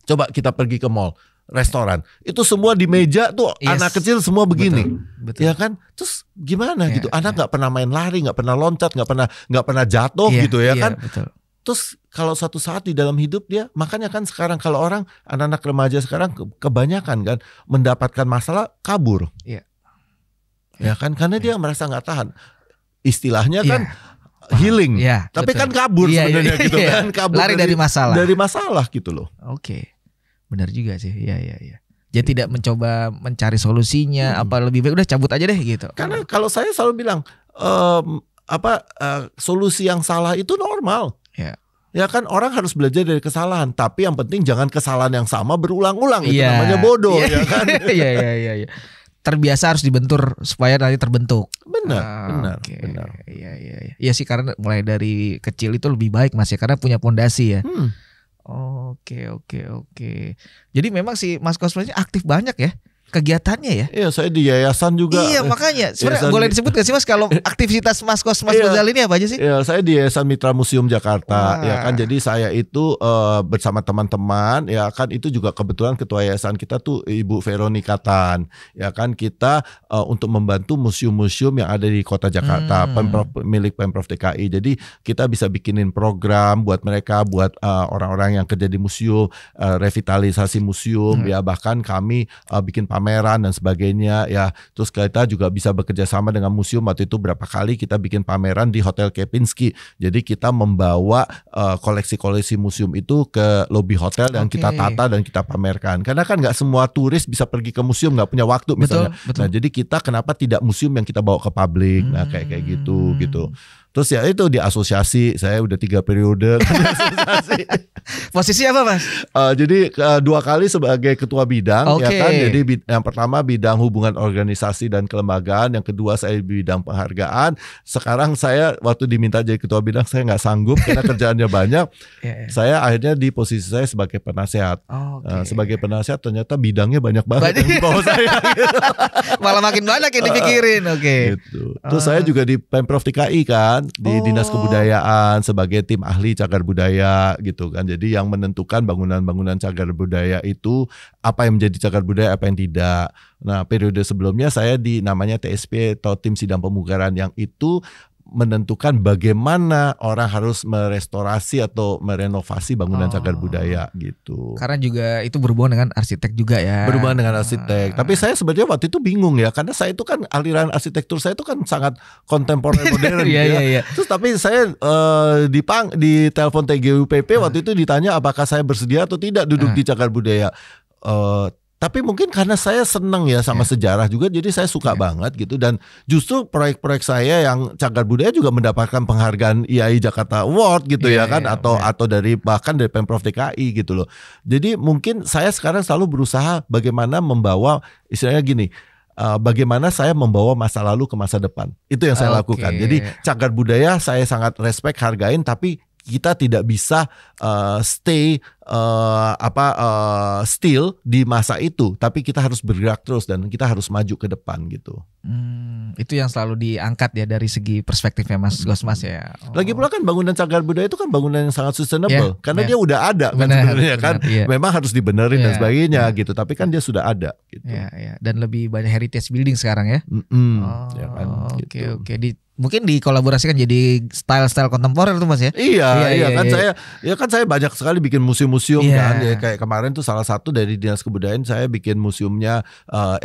Coba kita pergi ke mall, restoran, itu semua di meja tuh anak kecil semua begini. Betul. Ya kan? Terus gimana gitu? Anak nggak pernah main lari, nggak pernah loncat, nggak pernah jatuh gitu ya kan? Betul. Terus kalau suatu saat di dalam hidup dia, makanya kan sekarang kalau orang anak-anak remaja sekarang kebanyakan kan mendapatkan masalah kabur. Iya. Ya kan, karena dia merasa nggak tahan. Istilahnya kan healing, tapi kan kabur sebenarnya gitu kan, kabur lari dari masalah. Dari masalah gitu loh. Oke. Benar juga sih. Iya. Dia tidak mencoba mencari solusinya, apa lebih baik udah cabut aja deh gitu. Karena kalau saya selalu bilang solusi yang salah itu normal. Ya kan, orang harus belajar dari kesalahan, tapi yang penting jangan kesalahan yang sama berulang-ulang. Itu namanya bodoh ya kan. Iya. Terbiasa harus dibentur supaya nanti terbentuk. Benar. Iya. Iya sih, karena mulai dari kecil itu lebih baik Mas ya, karena punya pondasi ya. Oke. Jadi memang si Mas Kosmas ini aktif banyak ya kegiatannya ya. Iya, saya di yayasan juga. Iya, makanya sebenarnya boleh disebut gak sih Mas kalau aktivitas Mas Kosmas Gozali ini apa aja sih? Iya, saya di Yayasan Mitra Museum Jakarta. Ya kan, jadi saya itu bersama teman-teman ya kan, itu juga kebetulan ketua yayasan kita tuh Ibu Veronica Tan. Ya kan, kita untuk membantu museum-museum yang ada di Kota Jakarta, milik Pemprov DKI. Jadi kita bisa bikinin program buat mereka, buat orang-orang yang kerja di museum, revitalisasi museum ya, bahkan kami bikin pameran dan sebagainya ya. Terus kita juga bisa bekerja sama dengan museum. Waktu itu berapa kali kita bikin pameran di Hotel Kempinski. Jadi kita membawa koleksi-koleksi museum itu ke lobi hotel dan kita tata dan kita pamerkan. Karena kan nggak semua turis bisa pergi ke museum, nggak punya waktu misalnya. Betul. Nah, jadi kita kenapa tidak museum yang kita bawa ke publik? Nah, kayak gitu. Terus ya itu di asosiasi, saya udah 3 periode di asosiasi. Posisi apa Mas? Jadi 2 kali sebagai ketua bidang ya kan. Jadi yang pertama bidang hubungan organisasi dan kelembagaan, yang kedua saya bidang penghargaan. Sekarang saya waktu diminta jadi ketua bidang saya nggak sanggup karena kerjaannya banyak. Saya akhirnya di posisi saya sebagai penasehat. Sebagai penasehat ternyata bidangnya banyak banget yang di bawah saya. Gitu. Malah makin banyak yang dipikirin. Gitu. Terus saya juga di Pemprov DKI kan. kan di Dinas Kebudayaan sebagai tim ahli cagar budaya gitu kan. Jadi yang menentukan bangunan-bangunan cagar budaya itu apa yang menjadi cagar budaya, apa yang tidak. Nah, periode sebelumnya saya di namanya TSP atau tim sidang pemugaran, yang itu menentukan bagaimana orang harus merestorasi atau merenovasi bangunan cagar budaya gitu. Karena juga itu berhubungan dengan arsitek juga ya. Berhubungan dengan arsitek. Tapi saya sebenarnya waktu itu bingung ya, karena saya itu kan aliran arsitektur saya itu kan sangat kontemporer modern ya. Terus tapi saya di telepon TGUPP waktu itu ditanya apakah saya bersedia atau tidak duduk di cagar budaya. Tapi mungkin karena saya senang ya sama sejarah juga, jadi saya suka banget gitu. Dan justru proyek-proyek saya yang cagar budaya juga mendapatkan penghargaan IAI Jakarta Award gitu ya kan, atau dari bahkan dari Pemprov DKI gitu loh. Jadi mungkin saya sekarang selalu berusaha bagaimana membawa, istilahnya gini, bagaimana saya membawa masa lalu ke masa depan. Itu yang saya lakukan. Jadi cagar budaya saya sangat respect, hargain, tapi kita tidak bisa still di masa itu, tapi kita harus bergerak terus dan kita harus maju ke depan gitu. Itu yang selalu diangkat ya dari segi perspektifnya Mas Gosmas ya. Lagi pula kan bangunan cagar budaya itu kan bangunan yang sangat sustainable, karena dia udah ada kan sebenarnya kan. Memang harus dibenerin dan sebagainya gitu, tapi kan dia sudah ada gitu. Dan lebih banyak heritage building sekarang ya. Oke. Mungkin dikolaborasikan jadi style-style kontemporer tuh Mas ya. Iya kan saya banyak sekali bikin museum-museum kan. Ya, kayak kemarin tuh salah satu dari Dinas Kebudayaan saya bikin museumnya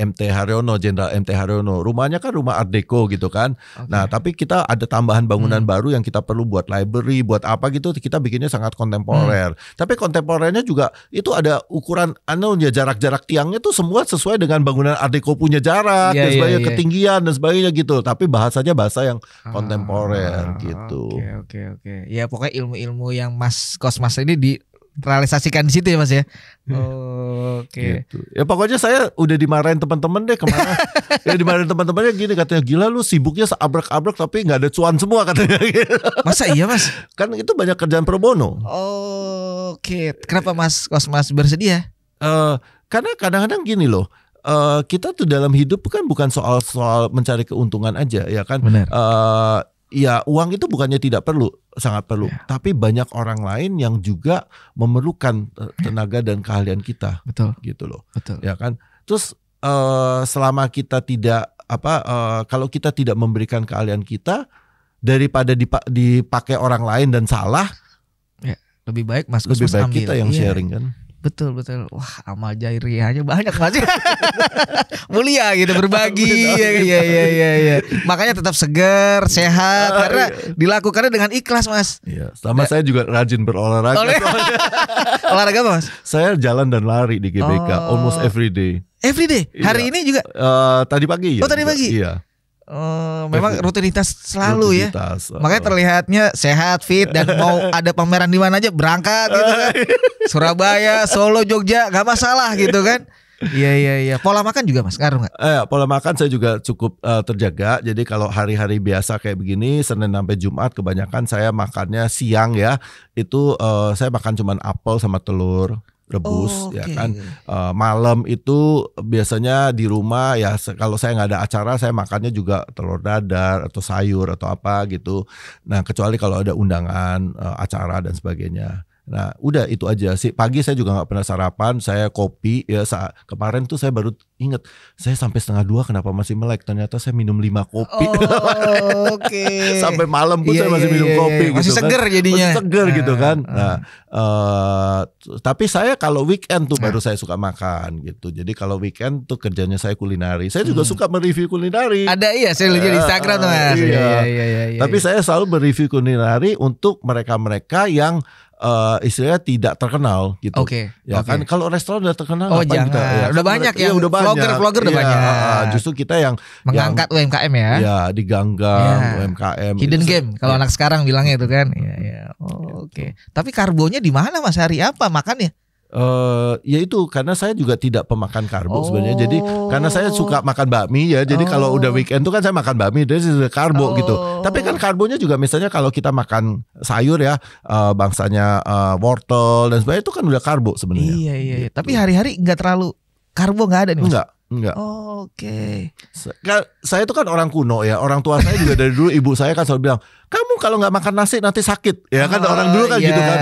MT Haryono, Jenderal MT Haryono. Rumahnya kan rumah Art Deco gitu kan. Nah, tapi kita ada tambahan bangunan baru yang kita perlu buat library, buat apa gitu, kita bikinnya sangat kontemporer. Tapi kontemporernya juga itu ada ukuran jarak-jarak tiangnya tuh semua sesuai dengan bangunan Art Deco punya jarak dan sebagainya, ketinggian dan sebagainya gitu. Tapi bahasanya bahasa yang kontemporer gitu. Oke. Ya pokoknya ilmu-ilmu yang Mas Gosmas ini direalisasikan di situ ya Mas ya. Oke. Gitu. Ya pokoknya saya udah dimarahin teman-teman deh kemana. Ya dimarahin teman-temannya gini, katanya gila lu sibuknya seabrek-abrek tapi nggak ada cuan semua katanya. Gitu. Masa iya Mas? Kan itu banyak kerjaan pro bono. Oke. Kenapa Mas Gosmas bersedia? Karena kadang-kadang gini loh. Kita tuh dalam hidup kan bukan soal mencari keuntungan aja ya kan. Ya uang itu bukannya tidak perlu, sangat perlu. Tapi banyak orang lain yang juga memerlukan tenaga dan keahlian kita. Betul. Gitu loh. Betul. Ya kan. Terus selama kita tidak kalau kita tidak memberikan keahlian kita, daripada dipakai orang lain dan salah, lebih baik Mas Gosmas ambil. Kita yang sharing kan. Betul. Wah, amal jariahnya banyak Mas. Mulia gitu, berbagi. Iya. Makanya tetap segar, sehat karena dilakukannya dengan ikhlas Mas. Iya, sama saya juga rajin berolahraga. Olahraga apa Mas? Saya jalan dan lari di GBK almost every day. Every day? Hari ini juga? Tadi pagi ya. Tadi pagi? Iya. Memang rutinitas selalu ya. Makanya terlihatnya sehat, fit, dan mau ada pameran di mana aja berangkat gitu kan. Surabaya, Solo, Jogja gak masalah gitu kan. Iya. Pola makan juga Mas, ngaruh gak? Pola makan saya juga cukup terjaga. Jadi kalau hari-hari biasa kayak begini, Senin sampai Jumat kebanyakan saya makannya siang ya. Itu saya makan cuman apel sama telur rebus ya kan. Malam itu biasanya di rumah ya, kalau saya nggak ada acara saya makannya juga telur dadar atau sayur atau apa gitu. Nah kecuali kalau ada undangan, acara dan sebagainya. Nah udah itu aja sih. Pagi saya juga nggak pernah sarapan, saya kopi ya. Kemarin tuh saya baru inget, saya sampai 1:30 kenapa masih melek, ternyata saya minum 5 kopi. Sampai malam pun saya masih minum kopi gitu. Masih seger kan. Jadinya masih seger gitu kan. Nah tapi saya kalau weekend tuh baru saya suka makan gitu. Jadi kalau weekend tuh kerjanya saya kulinari. Saya juga suka mereview kulinari. Ada saya lihat di Instagram tuh Mas. Iya. Tapi saya selalu mereview kulinari untuk mereka-mereka yang istilahnya tidak terkenal gitu. Ya kan kalau restoran udah terkenal jangan. Kita, udah banyak ya. Udah banyak. Vlogger udah banyak. Justru kita yang mengangkat UMKM ya. Ya, diganggang UMKM. Hidden game kalau anak sekarang bilangnya itu kan. Iya. Oke. Tapi karbonya di mana Mas? Hari apa makannya? Ya itu karena saya juga tidak pemakan karbo sebenarnya. Jadi karena saya suka makan bakmi ya. Jadi kalau udah weekend tuh kan saya makan bakmi, jadi sudah karbo gitu. Tapi kan karbonya juga misalnya kalau kita makan sayur ya, bangsanya wortel dan sebagainya itu kan udah karbo sebenarnya. Iya. Gitu. Tapi hari-hari nggak terlalu karbo, nggak ada nih Mas? Enggak. Oke. Saya itu kan orang kuno ya. Orang tua saya juga dari dulu, ibu saya kan selalu bilang, kamu kalau nggak makan nasi nanti sakit. Ya kan orang dulu kan gitu kan.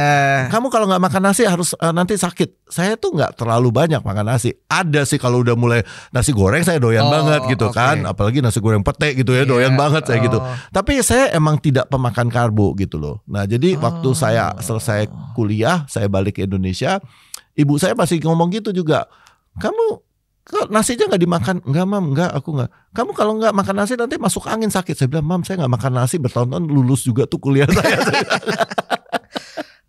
Kamu kalau nggak makan nasi harus nanti sakit. Saya tuh nggak terlalu banyak makan nasi. Ada sih kalau udah mulai nasi goreng saya doyan banget gitu kan. Apalagi nasi goreng pete gitu ya, doyan banget saya gitu. Tapi saya emang tidak pemakan karbo gitu loh. Nah jadi waktu saya selesai kuliah, saya balik ke Indonesia, ibu saya masih ngomong gitu juga. Kamu kok nasinya nggak dimakan? Enggak mam, enggak, aku enggak. Kamu kalau nggak makan nasi nanti masuk angin sakit. Saya bilang, mam saya nggak makan nasi bertahun-tahun, lulus juga tuh kuliah saya.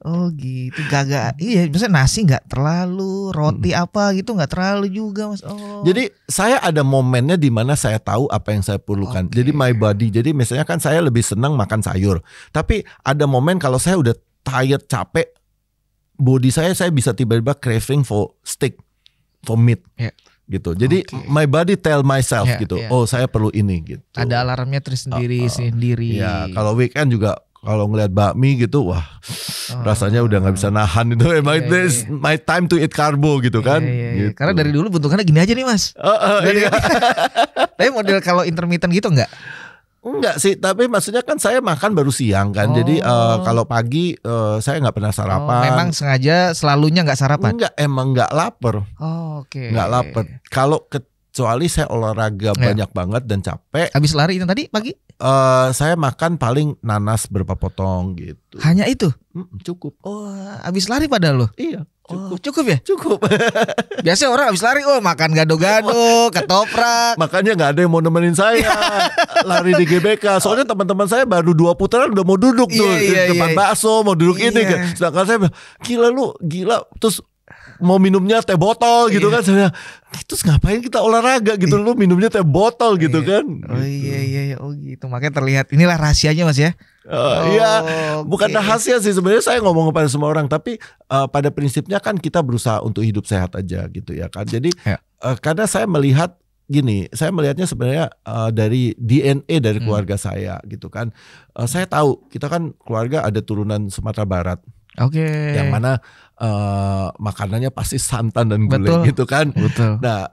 Oh gitu, gak iya, misalnya nasi nggak terlalu, roti apa gitu nggak terlalu juga mas. Jadi saya ada momennya di mana saya tahu apa yang saya perlukan. Jadi my body. Jadi misalnya kan saya lebih senang makan sayur. Tapi ada momen kalau saya udah tired, capek, body saya bisa tiba-tiba craving for steak, for meat. Gitu. Jadi my body tell myself gitu. Oh, saya perlu ini gitu. Ada alarmnya sendiri. Ya, kalau weekend juga kalau ngelihat bakmi gitu, wah, rasanya udah nggak bisa nahan itu. This my time to eat karbo gitu kan. Gitu. Karena dari dulu bentukannya gini aja nih mas. Tapi model kalau intermittent gitu enggak? Enggak sih, tapi maksudnya kan saya makan baru siang kan. Jadi kalau pagi saya nggak pernah sarapan. Memang sengaja selalunya nggak sarapan? Enggak, emang nggak lapar. Nggak lapar. Kalau kecuali saya olahraga banyak banget dan capek. Habis lari itu tadi pagi? Saya makan paling nanas berapa potong gitu. Hanya itu? Cukup. Habis lari padahal lo? Iya. Cukup ya? Cukup. Biasanya orang habis lari makan gado-gado, ketoprak. Makanya nggak ada yang mau nemenin saya lari di GBK. Soalnya teman-teman saya baru 2 putaran udah mau duduk tuh di depan bakso, mau duduk ini. Sedangkan saya bilang, gila. Terus mau minumnya teh botol gitu kan. Saya bilang, terus ngapain kita olahraga gitu, lu minumnya teh botol gitu kan. Oh gitu. Makanya terlihat inilah rahasianya mas ya. Bukan rahasia sih sebenarnya, saya ngomong kepada semua orang, tapi pada prinsipnya kan kita berusaha untuk hidup sehat aja gitu ya kan. Jadi karena saya melihat gini, saya melihatnya sebenarnya dari DNA dari keluarga saya gitu kan. Saya tahu kita kan keluarga ada turunan Sumatera Barat. Yang mana makanannya pasti santan dan gulai gitu kan. Nah,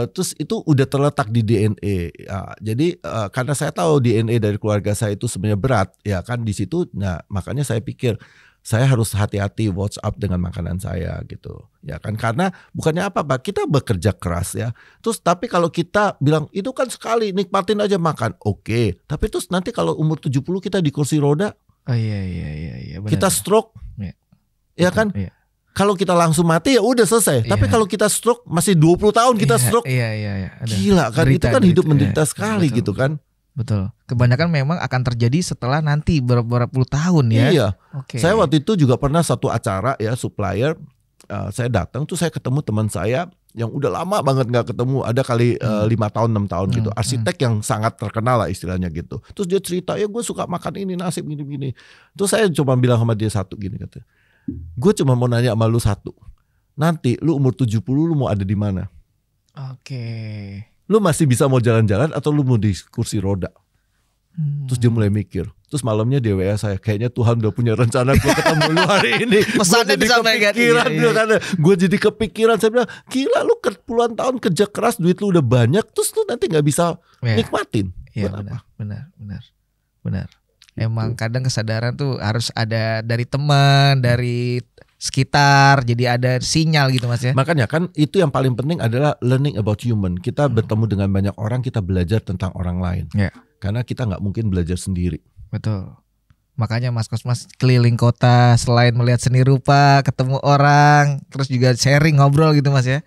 terus itu udah terletak di DNA. Jadi karena saya tahu DNA dari keluarga saya itu sebenarnya berat, ya kan di situ. Nah, makanya saya pikir saya harus hati-hati watch up dengan makanan saya gitu. Ya kan, karena bukannya apa-apa, kita bekerja keras ya. Terus tapi kalau kita bilang itu kan sekali nikmatin aja makan. Oke. Tapi terus nanti kalau umur 70 kita di kursi roda. Iya, benar. Kita stroke. Ya kan? Kalau kita langsung mati ya udah selesai. Tapi kalau kita stroke masih 20 tahun kita stroke. Iya. Gila kan, itu kan hidup menderita sekali gitu kan. Betul. Kebanyakan memang akan terjadi setelah nanti beberapa puluh tahun ya. Iya. Saya waktu itu juga pernah satu acara ya, supplier. Saya datang tuh, saya ketemu teman saya yang udah lama banget nggak ketemu, ada kali 5 tahun 6 tahun gitu, arsitek yang sangat terkenal lah istilahnya gitu. Terus dia cerita, ya gue suka makan ini, nasi gini. Terus saya coba bilang sama dia satu gini, kata, gue cuma mau nanya sama lu satu, nanti lu umur 70 lu mau ada di mana? Lu masih bisa mau jalan-jalan atau lu mau di kursi roda? Terus dia mulai mikir. Terus malamnya dia WA saya, kayaknya Tuhan udah punya rencana gue ketemu lu hari ini. Pesannya disampaikan. Gue jadi kepikiran. Saya bilang, gila lu puluhan tahun kerja keras, duit lu udah banyak, terus lu nanti gak bisa nikmatin. Iya benar. Emang kadang kesadaran tuh harus ada dari teman, dari sekitar, jadi ada sinyal gitu mas ya. Makanya kan itu yang paling penting adalah learning about human. Kita bertemu dengan banyak orang, kita belajar tentang orang lain. Karena kita nggak mungkin belajar sendiri. Betul. Makanya Mas Kosmas keliling kota, selain melihat seni rupa, ketemu orang, terus juga sharing, ngobrol gitu mas ya.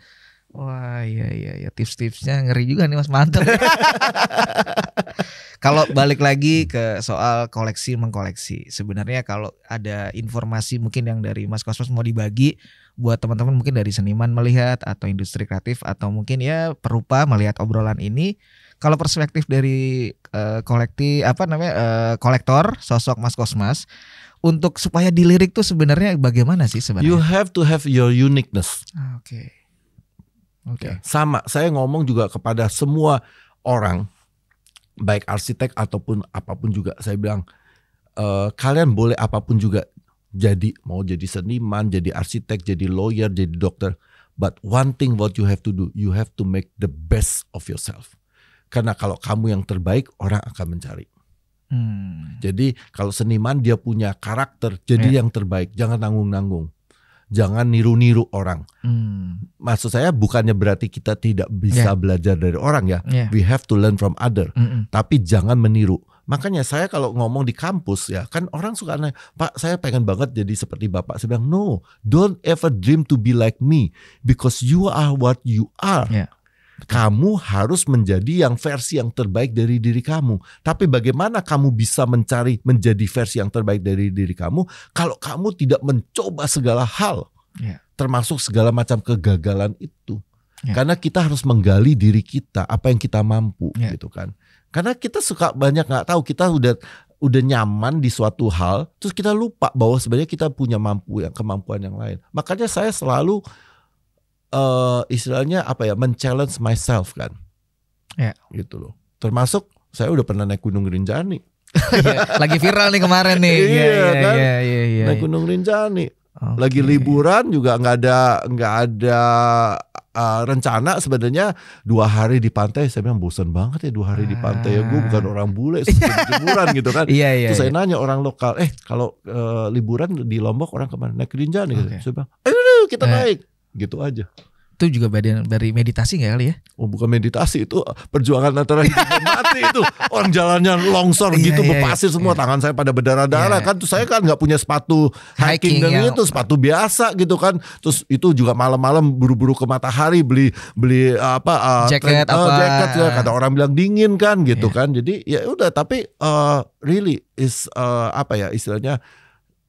Wah iya, tips-tipsnya ngeri juga nih mas, mantap. Kalau balik lagi ke soal mengkoleksi, sebenarnya kalau ada informasi mungkin yang dari Mas Kosmas mau dibagi buat teman-teman mungkin dari seniman melihat atau industri kreatif atau mungkin ya perupa melihat obrolan ini, kalau perspektif dari kolektor sosok Mas Kosmas untuk supaya dilirik tuh sebenarnya bagaimana sih sebenarnya? You have to have your uniqueness. Oke. Sama, saya ngomong juga kepada semua orang, baik arsitek ataupun apapun juga, saya bilang kalian boleh apapun juga jadi, mau jadi seniman, jadi arsitek, jadi lawyer, jadi dokter, But one thing what you have to do, you have to make the best of yourself. Karena kalau kamu yang terbaik, orang akan mencari. Jadi kalau seniman dia punya karakter, jadi yang terbaik, jangan nanggung-nanggung. Jangan niru-niru orang. Maksud saya bukannya berarti kita tidak bisa belajar dari orang ya. We have to learn from other. Tapi jangan meniru. Makanya saya kalau ngomong di kampus ya, kan orang suka nanya, Pak saya pengen banget jadi seperti Bapak. Saya bilang no, don't ever dream to be like me. Because you are what you are. Kamu harus menjadi yang versi yang terbaik dari diri kamu. Tapi bagaimana kamu bisa mencari menjadi versi yang terbaik dari diri kamu kalau kamu tidak mencoba segala hal, termasuk segala macam kegagalan itu. Karena kita harus menggali diri kita, apa yang kita mampu, gitu kan. Karena kita suka banyak nggak tahu, kita udah nyaman di suatu hal, terus kita lupa bahwa sebenarnya kita punya kemampuan yang lain. Makanya saya selalu istilahnya apa ya, men-challenge myself kan, gitu loh. Termasuk saya udah pernah naik Gunung Rinjani. Lagi viral nih kemarin nih. Iya. Naik Gunung Rinjani. Lagi liburan juga nggak ada rencana sebenarnya 2 hari di pantai. Saya bilang bosan banget ya 2 hari di pantai ya, gue bukan orang bule liburan gitu kan. Terus saya nanya orang lokal, kalau liburan di Lombok orang kemana? Naik Rinjani gitu. Saya bilang, ayo kita naik. Gitu aja. Itu juga bagian dari meditasi gak kali ya? Oh bukan meditasi, itu perjuangan antara hidup dan mati itu. Orang jalannya longsor gitu, berpasir semua, tangan saya pada berdarah-darah kan. Terus saya kan gak punya sepatu hiking dan itu sepatu biasa gitu kan. Terus itu juga malam-malam buru-buru ke matahari beli jaket ya, kata orang bilang dingin kan gitu kan. Jadi ya udah, tapi really is istilahnya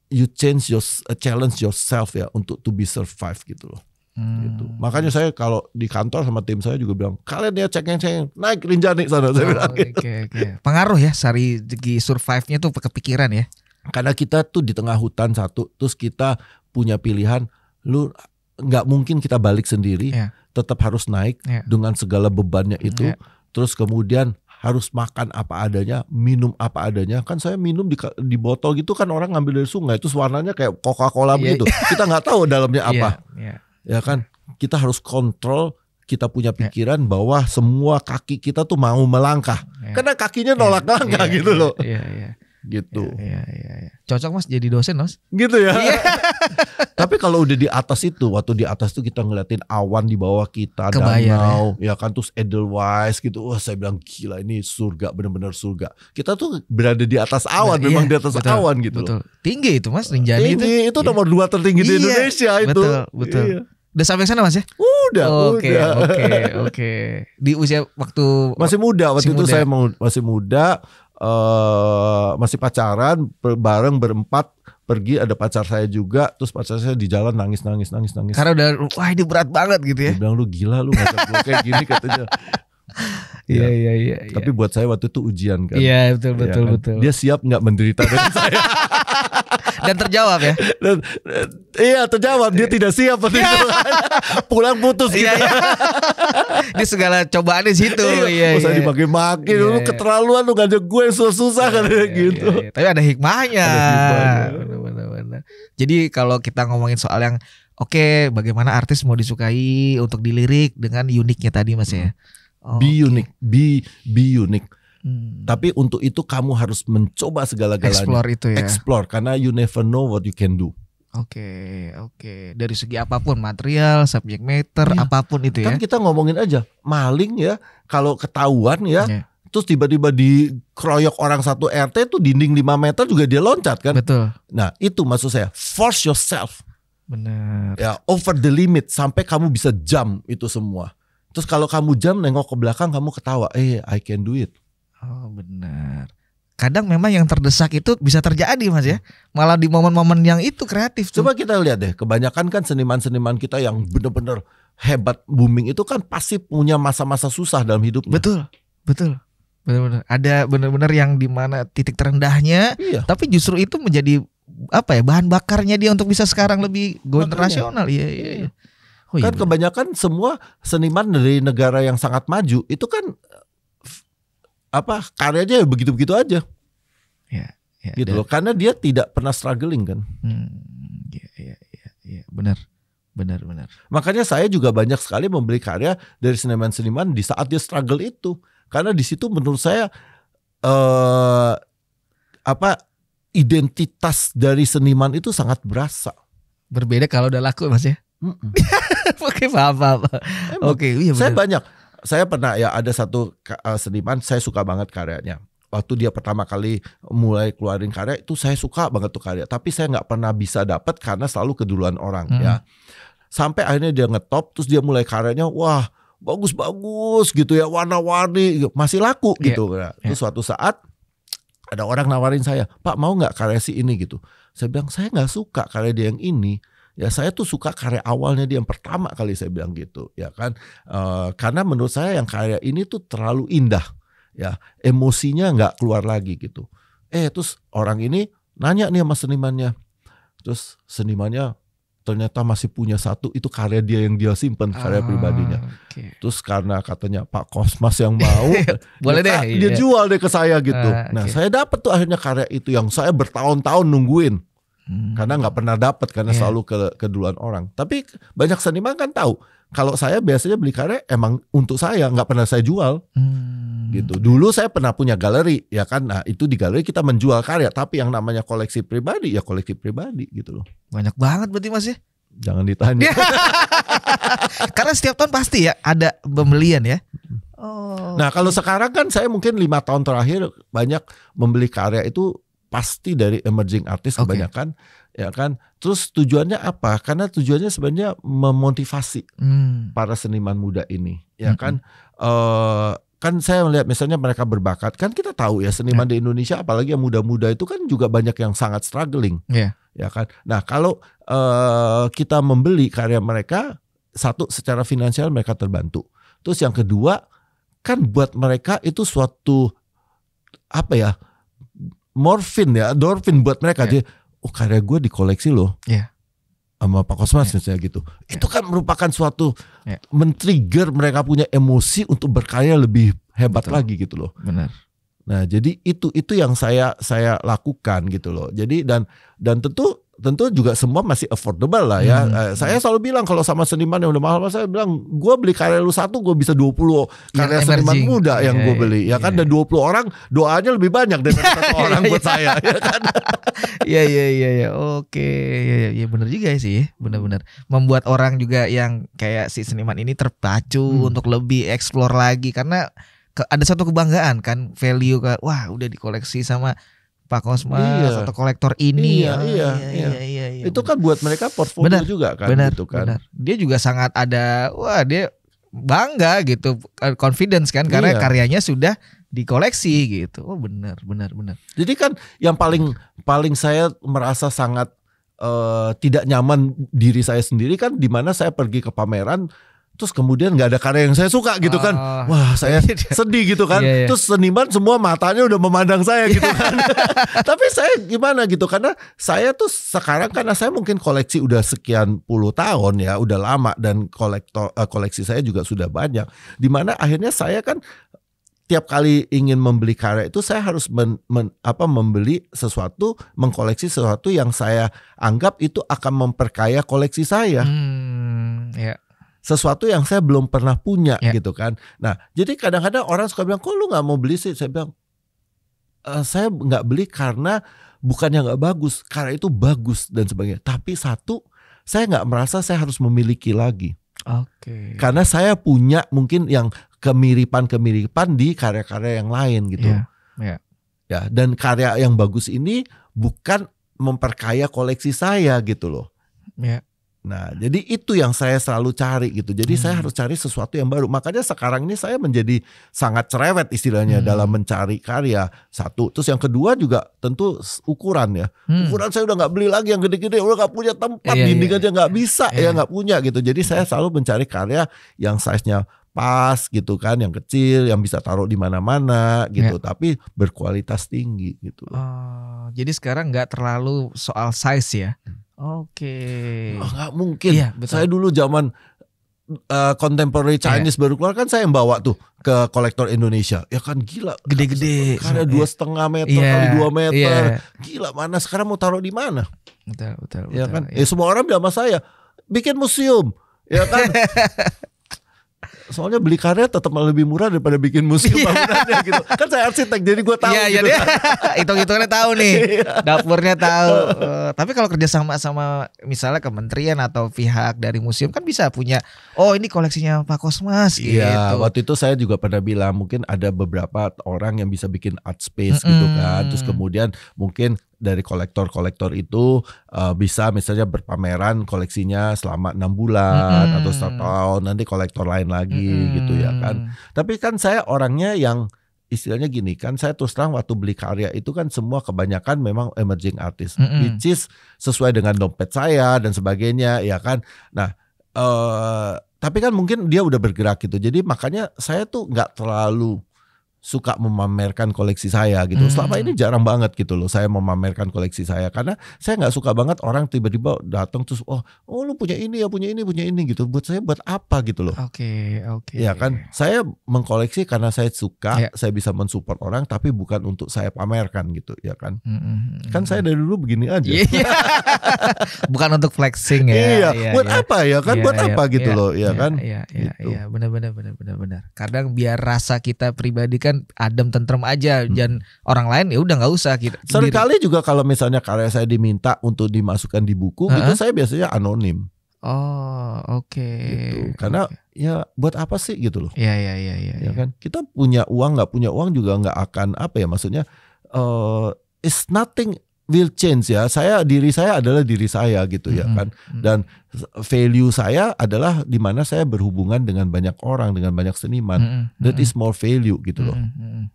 you challenge yourself ya untuk to be survive gitu loh. Gitu. Makanya saya kalau di kantor sama tim saya juga bilang, kalian ya cek naik Rinjani sana, saya bilang gitu. Pengaruh ya segi survive-nya tuh kepikiran ya. Karena kita tuh di tengah hutan satu, terus kita punya pilihan, lu nggak mungkin kita balik sendiri, tetap harus naik dengan segala bebannya itu, terus kemudian harus makan apa adanya, minum apa adanya. Kan saya minum di botol gitu kan, orang ngambil dari sungai, itu warnanya kayak Coca-Cola begitu. Kita nggak tahu dalamnya apa. Ya kan, kita harus kontrol, kita punya pikiran bahwa semua kaki kita tuh mau melangkah. Karena kakinya nolak langkah gitu loh. Gitu. Cocok Mas jadi dosen Mas. Gitu ya. Tapi kalau udah di atas itu, waktu di atas tuh kita ngeliatin awan di bawah kita, danau, ya kan, terus Edelweiss gitu. Wah saya bilang gila, ini surga, benar-benar surga. Kita tuh berada di atas awan, memang di atas awan gitu. Betul. Tinggi itu Mas, Rinjani itu nomor 2 tertinggi di Indonesia itu. Betul. Udah sampai sana Mas ya? Udah. Oke. Di usia waktu masih muda, waktu itu saya masih muda. Masih pacaran bareng berempat, pergi ada pacar saya juga, terus pacar saya di jalan nangis. Karena udah wah ini berat banget gitu ya. Dia bilang lu gila lu ngajak gue kayak gini katanya. Iya. Tapi buat saya waktu itu ujian kan. Iya betul. Dia siap nggak menderita dengan saya. Dan terjawab ya. Iya terjawab, dia tidak siap waktu itu. Pulang putus gitu. Ini segala cobaan di situ. Usah dimaki-maki, lu keterlaluan lu ngajak gue susah kan gitu. Tapi ada hikmahnya. Benar. Jadi kalau kita ngomongin soal yang bagaimana artis mau disukai untuk dilirik dengan uniknya tadi Mas ya. Be unique, be unique. Tapi untuk itu kamu harus mencoba segala-galanya. Explore itu ya. Explore, karena you never know what you can do. Oke. Dari segi apapun, material, subject matter, apapun itu ya. Kan kita ngomongin aja maling ya, kalau ketahuan ya, terus tiba-tiba dikeroyok orang satu RT tuh dinding 5 meter juga dia loncat kan. Betul. Nah itu maksud saya, force yourself. Benar. Ya, over the limit sampai kamu bisa jump itu semua. Terus kalau kamu jump nengok ke belakang kamu ketawa, I can do it. Oh benar. Kadang memang yang terdesak itu bisa terjadi Mas ya. Malah di momen-momen yang itu kreatif tuh. Coba kita lihat deh, kebanyakan kan seniman-seniman kita yang benar-benar hebat, booming itu kan pasti punya masa-masa susah dalam hidupnya. Betul. Benar-benar. Ada benar-benar yang dimana titik terendahnya, tapi justru itu menjadi bahan bakarnya dia untuk bisa sekarang lebih go internasional. Iya. Kan kebanyakan semua seniman dari negara yang sangat maju itu kan karyanya begitu-begitu aja. Gitu loh, karena dia tidak pernah struggling kan. Iya, benar. Benar. Makanya saya juga banyak sekali membeli karya dari seniman-seniman di saat dia struggle itu. Karena di situ menurut saya identitas dari seniman itu sangat berasa. Berbeda kalau udah laku Mas ya. Oke, paham. Oke, iya benar. Saya pernah ya ada satu seniman saya suka banget karyanya. Waktu dia pertama kali mulai keluarin karya itu saya suka banget tuh karya. Tapi saya nggak pernah bisa dapat karena selalu keduluan orang ya. Sampai akhirnya dia ngetop, terus dia mulai karyanya, wah bagus-bagus gitu ya, warna-warni, masih laku gitu. Terus suatu saat ada orang nawarin saya, Pak mau nggak karya si ini gitu. Saya bilang saya nggak suka karya dia yang ini. Ya saya tuh suka karya awalnya dia yang pertama kali, saya bilang gitu ya kan. Karena menurut saya yang karya ini tuh terlalu indah. Ya, emosinya nggak keluar lagi gitu. Terus orang ini nanya nih sama senimannya. Terus senimannya ternyata masih punya satu, itu karya dia yang dia simpen, karya pribadinya. Terus karena katanya Pak Kosmas yang mau, boleh deh. Dia jual deh ke saya gitu. Saya dapat tuh akhirnya karya itu yang saya bertahun-tahun nungguin. Karena nggak pernah dapat karena selalu keduluan orang. Tapi banyak seniman kan tahu kalau saya biasanya beli karya emang untuk saya, nggak pernah saya jual. Gitu. Dulu saya pernah punya galeri ya kan. Nah, itu di galeri kita menjual karya, tapi yang namanya koleksi pribadi ya koleksi pribadi gitu loh. Banyak banget berarti Mas ya. Jangan ditanya. Karena setiap tahun pasti ya ada pembelian ya. Nah, kalau sekarang kan saya mungkin 5 tahun terakhir banyak membeli karya itu pasti dari emerging artist kebanyakan ya kan. Terus tujuannya apa? Karena tujuannya sebenarnya memotivasi para seniman muda ini ya kan. Kan saya melihat misalnya mereka berbakat, kan kita tahu ya seniman di Indonesia apalagi yang muda-muda itu kan juga banyak yang sangat struggling ya kan. Nah kalau kita membeli karya mereka, satu secara finansial mereka terbantu. Terus yang kedua kan buat mereka itu suatu endorfin buat mereka. Dia, karya gue dikoleksi loh. Sama Pak Kosmas misalnya gitu. Itu kan merupakan suatu men-trigger mereka punya emosi untuk berkarya lebih hebat lagi gitu loh. Benar. Nah, jadi itu yang saya lakukan gitu loh. Jadi dan tentu juga semua masih affordable lah ya. Saya selalu bilang kalau sama seniman yang udah mahal, saya bilang gue beli karya lu satu, gue bisa 20 karya seniman muda yang gue beli ya kan. Dan 20 orang doanya lebih banyak daripada satu orang buat saya ya kan. Iya. Oke, ya benar juga sih, benar-benar membuat orang juga yang kayak si seniman ini terpacu untuk lebih explore lagi karena ada satu kebanggaan kan, value wah udah dikoleksi sama Pak Kosmas atau kolektor ini. Iya. Itu kan buat mereka portfolio juga kan. Benar, gitu kan. Benar. Dia juga sangat ada, dia bangga gitu, confidence kan karena karyanya sudah dikoleksi gitu. Benar. Jadi kan yang paling saya merasa sangat tidak nyaman diri saya sendiri kan di mana saya pergi ke pameran terus kemudian nggak ada karya yang saya suka gitu kan. Wah saya sedih gitu kan. Terus seniman semua matanya udah memandang saya gitu kan. Tapi saya gimana gitu, karena saya tuh sekarang karena saya mungkin koleksi udah sekian puluh tahun ya, udah lama, dan koleksi saya juga sudah banyak. Dimana akhirnya saya kan tiap kali ingin membeli karya itu saya harus membeli sesuatu, mengkoleksi sesuatu yang saya anggap itu akan memperkaya koleksi saya. Sesuatu yang saya belum pernah punya gitu kan. Nah jadi kadang-kadang orang suka bilang, kok lu gak mau beli sih? Saya bilang, saya gak beli karena bukannya gak bagus, karena itu bagus dan sebagainya. Tapi satu, saya gak merasa saya harus memiliki lagi. Karena saya punya mungkin yang kemiripan di karya-karya yang lain gitu. Ya, dan karya yang bagus ini bukan memperkaya koleksi saya gitu loh. Nah, jadi itu yang saya selalu cari gitu. Jadi saya harus cari sesuatu yang baru. Makanya sekarang ini saya menjadi sangat cerewet istilahnya dalam mencari karya. Satu, terus yang kedua juga tentu ukuran ya. Ukuran saya udah nggak beli lagi yang gede-gede. Udah nggak punya tempat, dinding aja nggak bisa ya, nggak punya gitu. Jadi saya selalu mencari karya yang size-nya pas gitu kan, yang kecil, yang bisa taruh di mana-mana gitu, tapi berkualitas tinggi gitu. Jadi sekarang nggak terlalu soal size ya. Nggak mungkin. Saya dulu zaman contemporary Chinese baru keluar kan saya yang bawa tuh ke kolektor Indonesia. Ya kan gila. Gede-gede. Karena 2,5 meter kali 2 meter. Gila, mana sekarang mau taruh di mana? Betul. Ya kan. Semua orang bilang sama saya, bikin museum, ya kan? Soalnya beli karya tetap lebih murah daripada bikin museum bangunannya gitu. Kan saya arsitek jadi gue tahu. Iya, gitu. Iya, hitung-hitungannya tahu nih, dapurnya tahu. Tapi kalau kerja sama misalnya kementerian atau pihak dari museum kan bisa punya, oh ini koleksinya Pak Kosmas gitu. Iya, waktu itu saya juga pernah bilang mungkin ada beberapa orang yang bisa bikin art space gitu kan. Terus kemudian mungkin dari kolektor-kolektor itu bisa misalnya berpameran koleksinya selama 6 bulan atau 1 tahun, nanti kolektor lain lagi gitu ya kan. Tapi kan saya orangnya yang istilahnya gini kan, saya terus terang waktu beli karya itu kan semua kebanyakan memang emerging artist, which is sesuai dengan dompet saya dan sebagainya ya kan. Nah tapi kan mungkin dia udah bergerak gitu, jadi makanya saya tuh nggak terlalu suka memamerkan koleksi saya gitu. Selama ini jarang banget gitu loh saya memamerkan koleksi saya, karena saya nggak suka banget orang tiba-tiba datang terus oh lu punya ini ya, punya ini gitu. Buat saya buat apa gitu loh. Oke. Ya kan, saya mengkoleksi karena saya suka, saya bisa mensupport orang, tapi bukan untuk saya pamerkan gitu ya kan. Kan saya dari dulu begini aja. Bukan untuk flexing ya. Iya, buat apa ya kan, buat apa gitu loh ya kan. Iya, benar. Kadang biar rasa kita pribadi kan adem tentrem aja, dan orang lain ya udah nggak usah kita. Seringkali juga kalau misalnya karya saya diminta untuk dimasukkan di buku, gitu saya biasanya anonim. Oh, oke. Gitu. Karena ya buat apa sih gitu loh. Iya. Ya kan, kita punya uang nggak punya uang juga nggak akan apa ya, maksudnya is nothing will change ya. Diri saya adalah diri saya gitu ya kan. Dan value saya adalah di mana saya berhubungan dengan banyak orang, dengan banyak seniman. That is more value gitu loh.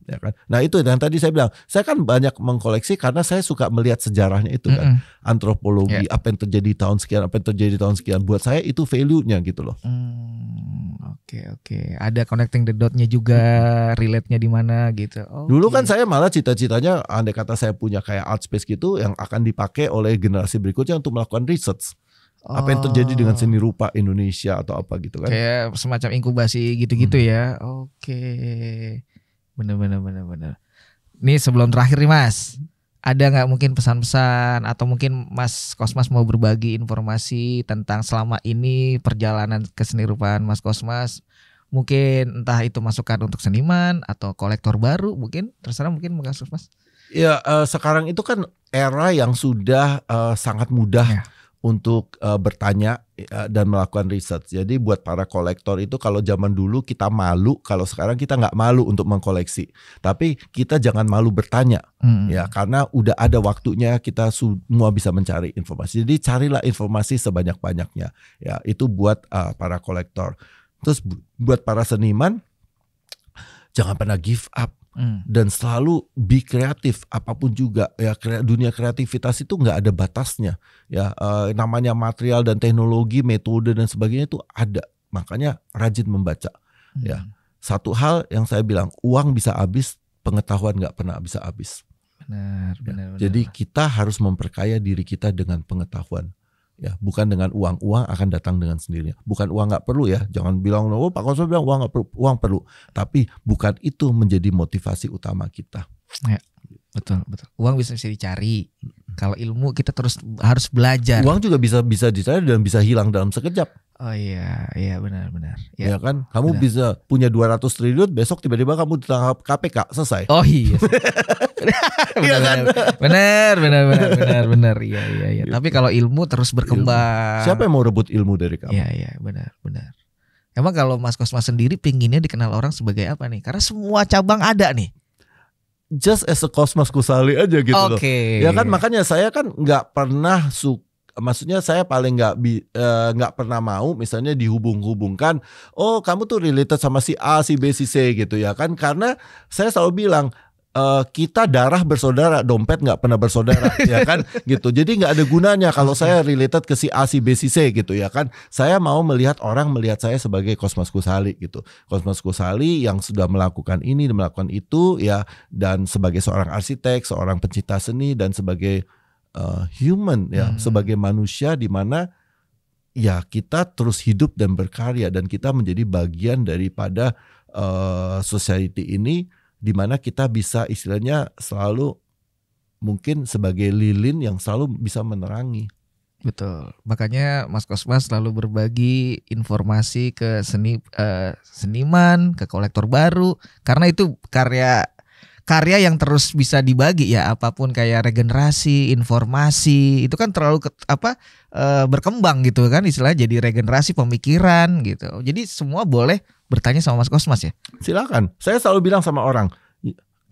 Ya kan. Nah itu yang tadi saya bilang, saya kan banyak mengkoleksi karena saya suka melihat sejarahnya itu kan. Antropologi, apa yang terjadi tahun sekian, apa yang terjadi tahun sekian. Buat saya itu value-nya gitu loh. Oke. Ada connecting the dot-nya juga, relate-nya di mana gitu. Dulu kan saya malah cita-citanya andai kata saya punya kayak art space gitu yang akan dipakai oleh generasi berikutnya untuk melakukan research. Apa yang terjadi dengan seni rupa Indonesia atau apa gitu kan. Kayak semacam inkubasi gitu-gitu ya. Oke. Bener. Nih sebelum terakhir nih Mas, ada gak mungkin pesan-pesan atau mungkin Mas Kosmas mau berbagi informasi tentang selama ini perjalanan kesenirupaan Mas Kosmas? Mungkin entah itu masukan untuk seniman atau kolektor baru, mungkin terserah, mungkin Mas Kosmas. Ya sekarang itu kan era yang sudah sangat mudah untuk bertanya dan melakukan research. Jadi buat para kolektor itu, kalau zaman dulu kita malu, kalau sekarang kita nggak malu untuk mengkoleksi. Tapi kita jangan malu bertanya, ya, karena udah ada waktunya kita semua bisa mencari informasi. Jadi carilah informasi sebanyak-banyaknya. Ya, itu buat para kolektor. Terus buat para seniman, jangan pernah give up. Dan selalu be kreatif apapun juga ya. Dunia kreativitas itu nggak ada batasnya ya. Namanya material dan teknologi, metode dan sebagainya itu ada, makanya rajin membaca ya. Satu hal yang saya bilang, uang bisa habis, pengetahuan nggak pernah bisa habis. Benar. Jadi kita harus memperkaya diri kita dengan pengetahuan. Ya, bukan dengan uang. Uang akan datang dengan sendirinya. Bukan uang nggak perlu ya. Jangan bilang, oh Pak Kosmas bilang uang nggak perlu. Uang perlu. Tapi bukan itu menjadi motivasi utama kita. Ya, betul. Uang bisa dicari. Kalau ilmu kita terus harus belajar. Uang juga bisa dicari dan bisa hilang dalam sekejap. Oh iya benar. Ya kan, kamu bisa punya 200 triliun, besok tiba-tiba kamu ditangkap KPK, selesai. Oh iya. Benar. Iya. Gitu. Tapi kalau ilmu terus berkembang. Siapa yang mau rebut ilmu dari kamu? Iya, benar. Emang kalau Mas Kosmas sendiri pinginnya dikenal orang sebagai apa nih? Karena semua cabang ada nih. Just as a Kosmas Kusali aja gitu loh. Ya kan, makanya saya kan nggak pernah maksudnya saya paling nggak pernah mau misalnya dihubung-hubungkan, oh kamu tuh related sama si A, si B, si C gitu ya kan. Karena saya selalu bilang, kita darah bersaudara, dompet nggak pernah bersaudara ya kan gitu. Jadi nggak ada gunanya kalau saya related ke si A, si B, si C gitu ya kan. Saya mau melihat orang melihat saya sebagai Kosmas Kusali gitu. Kosmas Kusali yang sudah melakukan ini dan melakukan itu ya, dan sebagai seorang arsitek, seorang pencinta seni, dan sebagai human ya, sebagai manusia di mana ya kita terus hidup dan berkarya, dan kita menjadi bagian daripada society ini, di mana kita bisa istilahnya selalu mungkin sebagai lilin yang selalu bisa menerangi. Betul. Makanya Mas Kosmas selalu berbagi informasi ke seniman, ke kolektor baru, karena itu karya yang terus bisa dibagi ya, apapun kayak regenerasi, informasi, itu kan terlalu berkembang gitu kan, istilahnya jadi regenerasi pemikiran gitu. Jadi semua boleh bertanya sama Mas Kosmas ya. Silakan. Saya selalu bilang sama orang,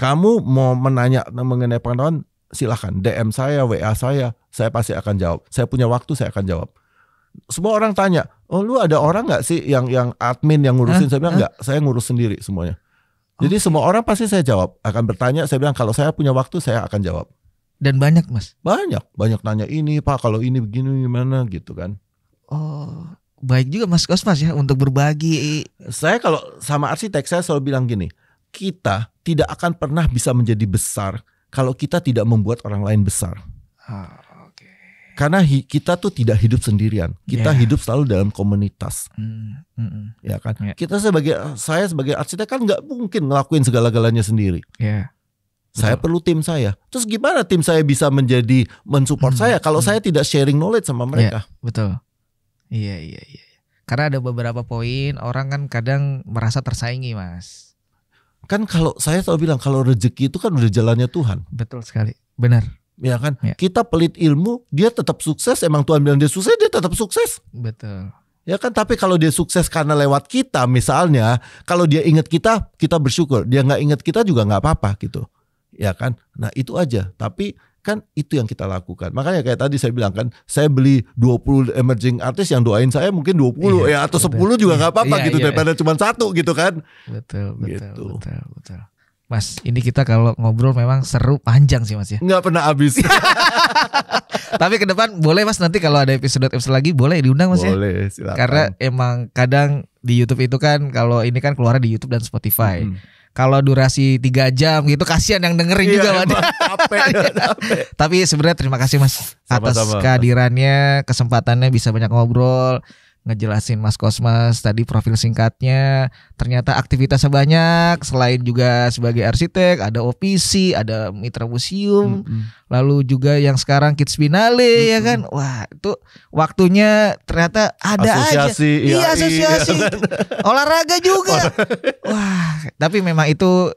kamu mau menanya mengenai pengetahuan, silakan DM saya, WA saya pasti akan jawab. Saya punya waktu, saya akan jawab. Semua orang tanya, oh lu ada orang nggak sih yang admin yang ngurusin? Saya bilang nggak, saya ngurus sendiri semuanya. Jadi semua orang pasti saya jawab, akan bertanya. Saya bilang kalau saya punya waktu, saya akan jawab. Dan banyak Mas? Banyak nanya ini Pak, kalau ini begini gimana gitu kan. Oh, baik juga Mas Kosmas ya untuk berbagi. Saya kalau sama arsitek, saya selalu bilang gini, kita tidak akan pernah bisa menjadi besar kalau kita tidak membuat orang lain besar. Okay. Karena kita tuh tidak hidup sendirian. Kita hidup selalu dalam komunitas. Ya kan? Saya sebagai arsitek kan nggak mungkin ngelakuin segala-galanya sendiri. Saya perlu tim saya. Terus gimana tim saya bisa mensupport saya kalau saya tidak sharing knowledge sama mereka? Betul. Iya. Karena ada beberapa poin orang kan kadang merasa tersaingi, Mas. Kan kalau saya selalu bilang kalau rezeki itu kan udah jalannya Tuhan. Betul sekali, benar. Ya kan, kita pelit ilmu, dia tetap sukses. Emang Tuhan bilang dia sukses, dia tetap sukses. Betul. Ya kan, tapi kalau dia sukses karena lewat kita, misalnya, kalau dia ingat kita, kita bersyukur. Dia nggak ingat kita juga nggak apa-apa gitu. Ya kan, nah itu aja. Tapi kan itu yang kita lakukan. Makanya kayak tadi saya bilang kan, saya beli 20 emerging artist yang doain saya mungkin 20 atau 10 juga nggak apa-apa gitu daripada cuma satu gitu kan. Betul. Mas, ini kita kalau ngobrol memang seru panjang sih Mas ya. Nggak pernah habis. Tapi ke depan boleh Mas, nanti kalau ada episode lagi boleh diundang Mas ya. Boleh, silakan. Karena emang kadang di YouTube itu kan kalau ini kan keluar di YouTube dan Spotify. Kalau durasi 3 jam gitu kasihan yang dengerin juga Mas. Tapi sebenarnya terima kasih Mas atas kehadirannya, kesempatannya bisa banyak ngobrol, ngejelasin Mas Kosmas tadi profil singkatnya. Ternyata aktivitasnya banyak, selain juga sebagai arsitek, ada OPC, ada Mitra Museum, lalu juga yang sekarang Kids Binale ya kan. Wah, itu waktunya ternyata ada asosiasi, aja. Asosiasi. Olahraga juga. Wah, tapi memang itu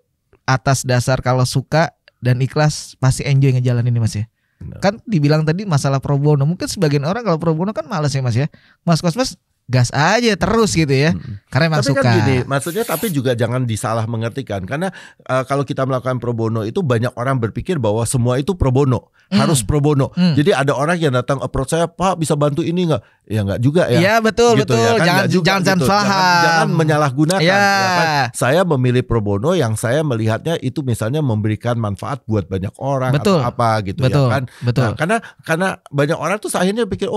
atas dasar kalau suka dan ikhlas pasti enjoy ngejalanin ini Mas ya. Benar. Kan dibilang tadi masalah pro bono, mungkin sebagian orang kalau pro bono kan malas ya Mas ya. Mas Kosmas gas aja terus gitu ya. Karena emang tapi suka. Kan gini, maksudnya tapi juga jangan disalah mengertikan. Karena kalau kita melakukan pro bono itu banyak orang berpikir bahwa semua itu pro bono, harus pro bono. Jadi ada orang yang datang approach saya, Pak bisa bantu ini nggak? Ya nggak juga ya. Iya betul gitu, betul. Ya, kan? Jangan paham. Jangan menyalahgunakan. Ya kan? Saya memilih pro bono yang saya melihatnya itu misalnya memberikan manfaat buat banyak orang atau apa gitu ya kan. Betul. Nah, karena banyak orang tuh akhirnya pikir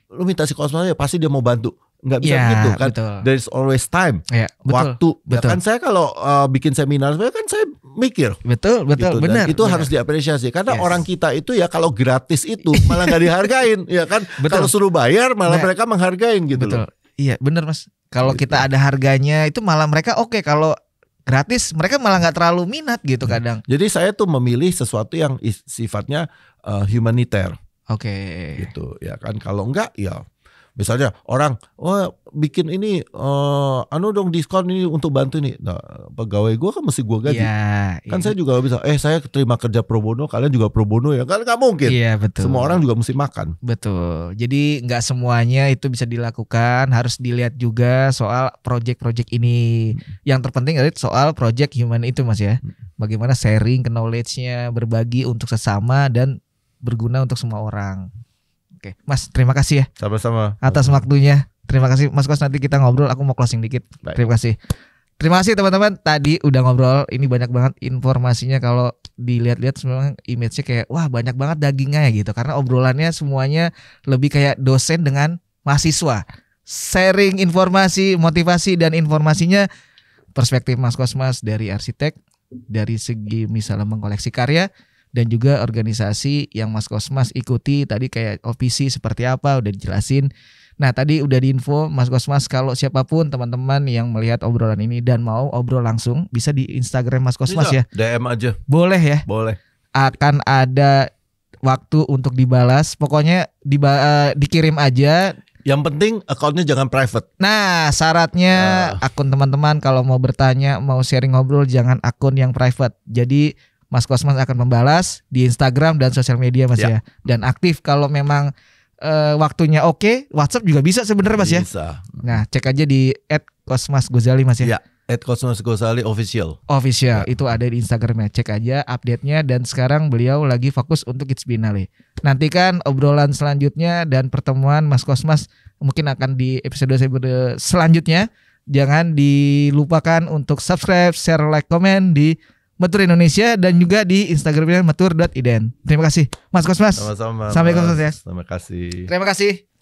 lu minta si Kosmas ya pasti dia mau bantu. Nggak bisa gitu kan. There is always time. Waktu. Ya kan saya kalau bikin seminar kan saya mikir. Betul gitu, benar. Itu harus diapresiasi karena orang kita itu ya kalau gratis itu malah nggak dihargain ya kan. Kalau suruh bayar malah mereka menghargain gitu loh. Iya benar Mas. Kalau kita ada harganya itu malah mereka oke. Kalau gratis mereka malah nggak terlalu minat gitu kadang. Jadi saya tuh memilih sesuatu yang sifatnya humaniter. Gitu ya kan. Kalau enggak ya misalnya orang bikin ini dong diskon ini untuk bantu nih. Nah, pegawai gue kan mesti gue gaji. Kan saya juga bisa saya terima kerja pro bono, kalian juga pro bono ya. Kan nggak mungkin. Iya, betul. Semua orang juga mesti makan. Betul. Jadi nggak semuanya itu bisa dilakukan, harus dilihat juga soal project-project ini. Yang terpenting adalah soal project human itu Mas ya. Bagaimana sharing knowledge-nya, berbagi untuk sesama dan berguna untuk semua orang. Oke, Mas, terima kasih ya. Sama-sama. Atas waktunya. Terima kasih Mas Kos, nanti kita ngobrol, aku mau closing dikit. Baik. Terima kasih. Terima kasih teman-teman. Tadi udah ngobrol, ini banyak banget informasinya kalau dilihat-lihat memang image-nya kayak wah banyak banget dagingnya ya gitu. Karena obrolannya semuanya lebih kayak dosen dengan mahasiswa. Sharing informasi, motivasi dan informasinya perspektif Mas Kosmas dari arsitek, dari segi misalnya mengkoleksi karya, dan juga organisasi yang Mas Kosmas ikuti tadi kayak OPC seperti apa udah dijelasin. Nah tadi udah diinfo Mas Kosmas kalau siapapun teman-teman yang melihat obrolan ini dan mau obrol langsung bisa di Instagram Mas Kosmas ya. DM aja. Boleh ya? Boleh. Akan ada waktu untuk dibalas. Pokoknya dikirim aja. Yang penting akunnya jangan private. Nah, syaratnya akun teman-teman kalau mau bertanya, mau sharing ngobrol, jangan akun yang private. Jadi Mas Cosmas akan membalas di Instagram dan sosial media Mas ya. Dan aktif kalau memang waktunya oke, WhatsApp juga bisa sebenarnya Mas ya. Bisa. Nah, cek aja di @cosmasgozali Mas ya. @cosmasgozali official. Official itu ada di Instagramnya. Cek aja update-nya dan sekarang beliau lagi fokus untuk It's Binale. Nantikan obrolan selanjutnya dan pertemuan Mas Cosmas mungkin akan di episode selanjutnya. Jangan dilupakan untuk subscribe, share, like, komen di Metur Indonesia dan juga di Instagramnya metur.iden. Terima kasih Mas Cosmas. Sama-sama. Sampai ketemu ya. Terima kasih. Terima kasih.